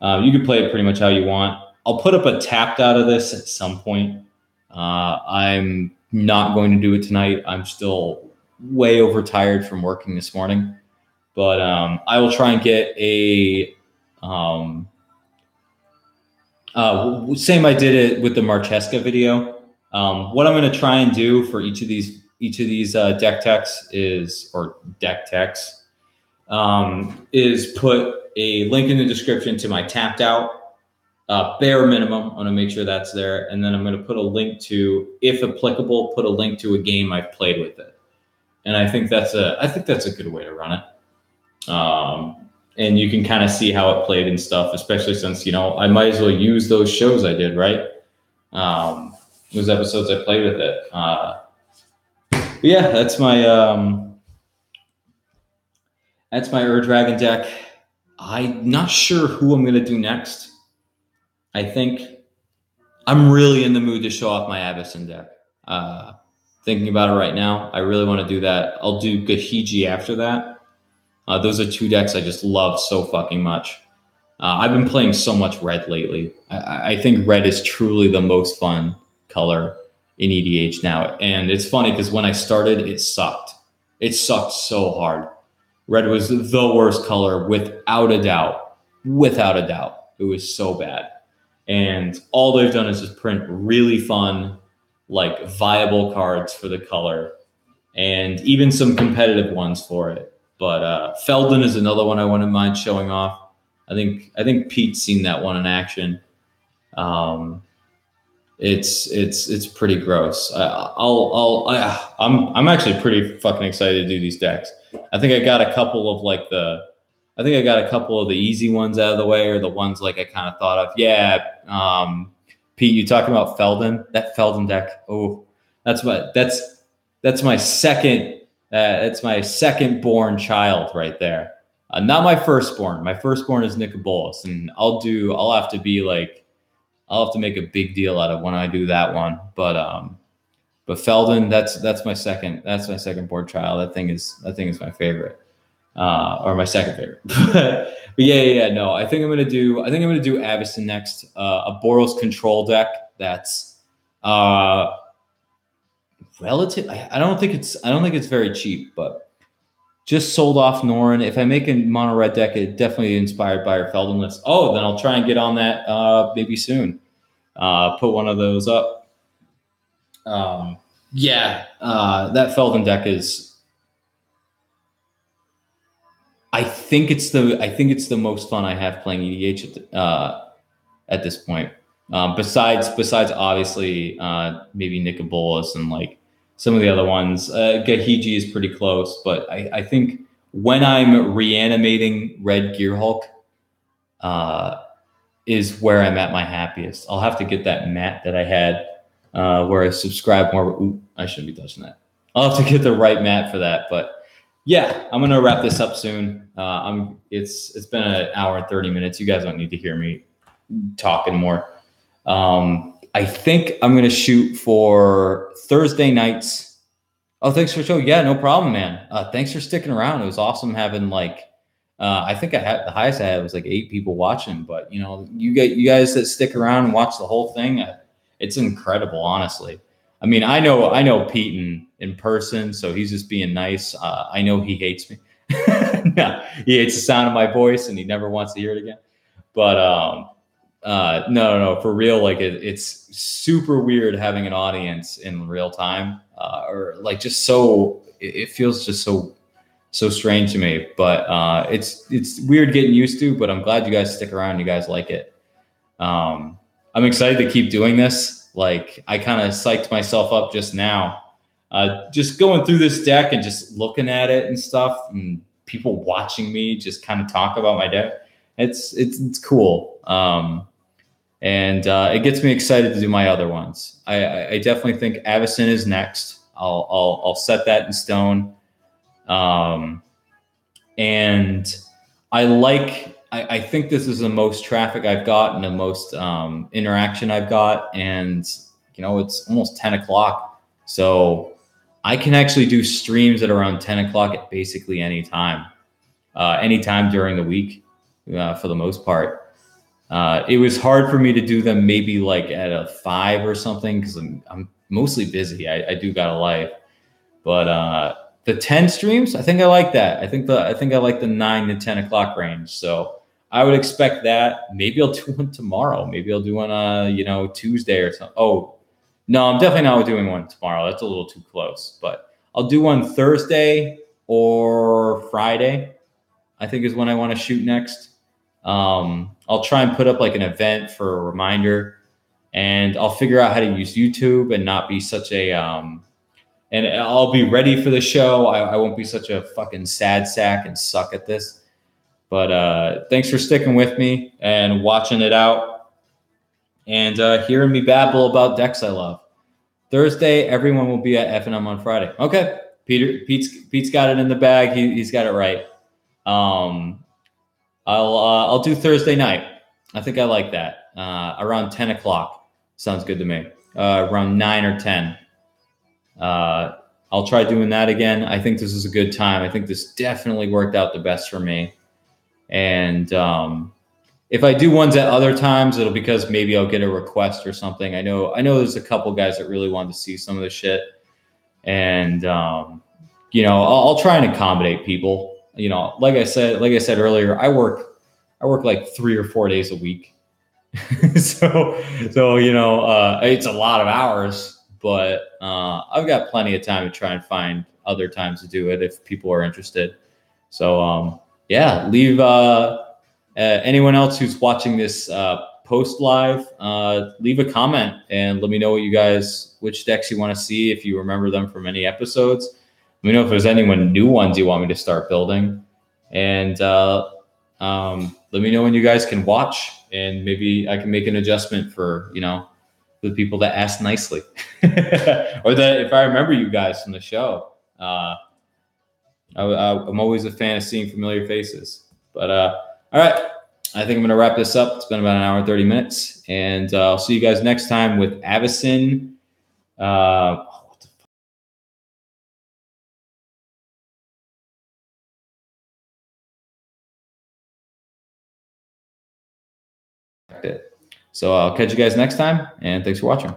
You could play it pretty much how you want. I'll put up a tapped out of this at some point. I'm not going to do it tonight. I'm still way overtired from working this morning, but I will try and get a same I did it with the Marcheska video. What I'm going to try and do for each of these deck techs is put a link in the description to my tapped out, bare minimum. I'm going to make sure that's there, and then I'm going to put a link to, if applicable, put a link to a game I've played with it. And I think that's a good way to run it. And you can kind of see how it played and stuff, especially since, you know, I might as well use those shows I did, right? Those episodes I played with it. But yeah, that's my Ur Dragon deck. I'm not sure who I'm going to do next. I think I'm really in the mood to show off my Abyssin deck. Thinking about it right now, I really want to do that. I'll do Gahiji after that. Those are 2 decks I just love so fucking much. I've been playing so much red lately. I think red is truly the most fun color in EDH now. And it's funny because when I started, it sucked. It sucked so hard. Red was the worst color without a doubt. Without a doubt. It was so bad. And all they've done is just print really fun, like viable cards for the color, and even some competitive ones for it. But Feldon is another one I wouldn't mind showing off. I think Pete's seen that one in action. It's pretty gross. I'm actually pretty fucking excited to do these decks. I think I got a couple of the easy ones out of the way, or the ones like I kind of thought of. Yeah, Pete, you talking about Feldon? That Feldon deck. Oh, that's my second. That's my second born child right there. Not my firstborn. My firstborn is Nicobolas, and I'll have to make a big deal out of when I do that one. But Feldon, that's my second born child. That thing is my favorite, or my second favorite. But yeah. No, I think I'm gonna do Avacyn next. A Boros control deck that's relative. I don't think it's very cheap, but just sold off Norin. If I make a mono red deck, it definitely inspired by our Feldon list. Oh, then I'll try and get on that maybe soon. Put one of those up. That Feldon deck is. I think it's the most fun I have playing EDH at this point. Besides obviously maybe Nicobolas and like some of the other ones. Gahiji is pretty close, but I think when I'm reanimating Red Gear Hulk, is where I'm at my happiest. I'll have to get that mat that I had where I subscribe more. Ooh, I shouldn't be touching that. I'll have to get the right mat for that. But yeah, I'm gonna wrap this up soon. It's been an hour and 30 minutes. You guys don't need to hear me talking more. I think I'm going to shoot for Thursday nights. Oh, thanks for the show. Yeah, no problem, man. Thanks for sticking around. It was awesome having I think the highest I had was like 8 people watching, but you guys that stick around and watch the whole thing, it's incredible, honestly. I mean, I know Pete in person, so he's just being nice. I know he hates me. No, he hates the sound of my voice and he never wants to hear it again. But, no, for real. Like it's super weird having an audience in real time, or like just it feels just so strange to me, but it's weird getting used to, but I'm glad you guys stick around. You guys like it. I'm excited to keep doing this. Like I kind of psyched myself up just now, just going through this deck and just looking at it and stuff, and people watching me just kind of talk about my deck. It's cool. And it gets me excited to do my other ones. I definitely think Avacyn is next. I'll set that in stone. And I think this is the most traffic I've got and the most interaction I've got. And, it's almost 10 o'clock. So I can actually do streams at around 10 o'clock at basically any time during the week, for the most part. It was hard for me to do them maybe like at a 5 or something, because I'm mostly busy. I do got a life, but the 10 streams, I think I like that. I think I like the 9 to 10 o'clock range. So I would expect that. Maybe I'll do one tomorrow. Maybe I'll do one Tuesday or something. Oh no, I'm definitely not doing one tomorrow. That's a little too close. But I'll do one Thursday or Friday, I think is when I want to shoot next. I'll try and put up like an event for a reminder, and I'll figure out how to use YouTube and not be such a, and I'll be ready for the show. I won't be such a fucking sad sack and suck at this, but, thanks for sticking with me and watching it out and, hearing me babble about decks I love. Thursday, everyone will be at F&M on Friday. Okay. Pete's got it in the bag. He's got it right. I'll do Thursday night. I think I like that. Around 10 o'clock. Sounds good to me. Around 9 or 10. I'll try doing that again. I think this is a good time. I think this definitely worked out the best for me. And if I do ones at other times, it'll because maybe I'll get a request or something. I know there's a couple guys that really want to see some of the shit. And, I'll try and accommodate people. you know, like I said earlier, I work like 3 or 4 days a week. so you know, it's a lot of hours, but I've got plenty of time to try and find other times to do it if people are interested. So yeah, leave anyone else who's watching this post live, leave a comment and let me know which decks you want to see, if you remember them from any episodes. Let me know if there's anyone new ones you want me to start building, and let me know when you guys can watch, and maybe I can make an adjustment for, you know, the people that ask nicely, or that if I remember you guys from the show. I'm always a fan of seeing familiar faces. But all right, I think I'm going to wrap this up. It's been about an hour and 30 minutes, and I'll see you guys next time with Avacyn. So I'll catch you guys next time, and thanks for watching.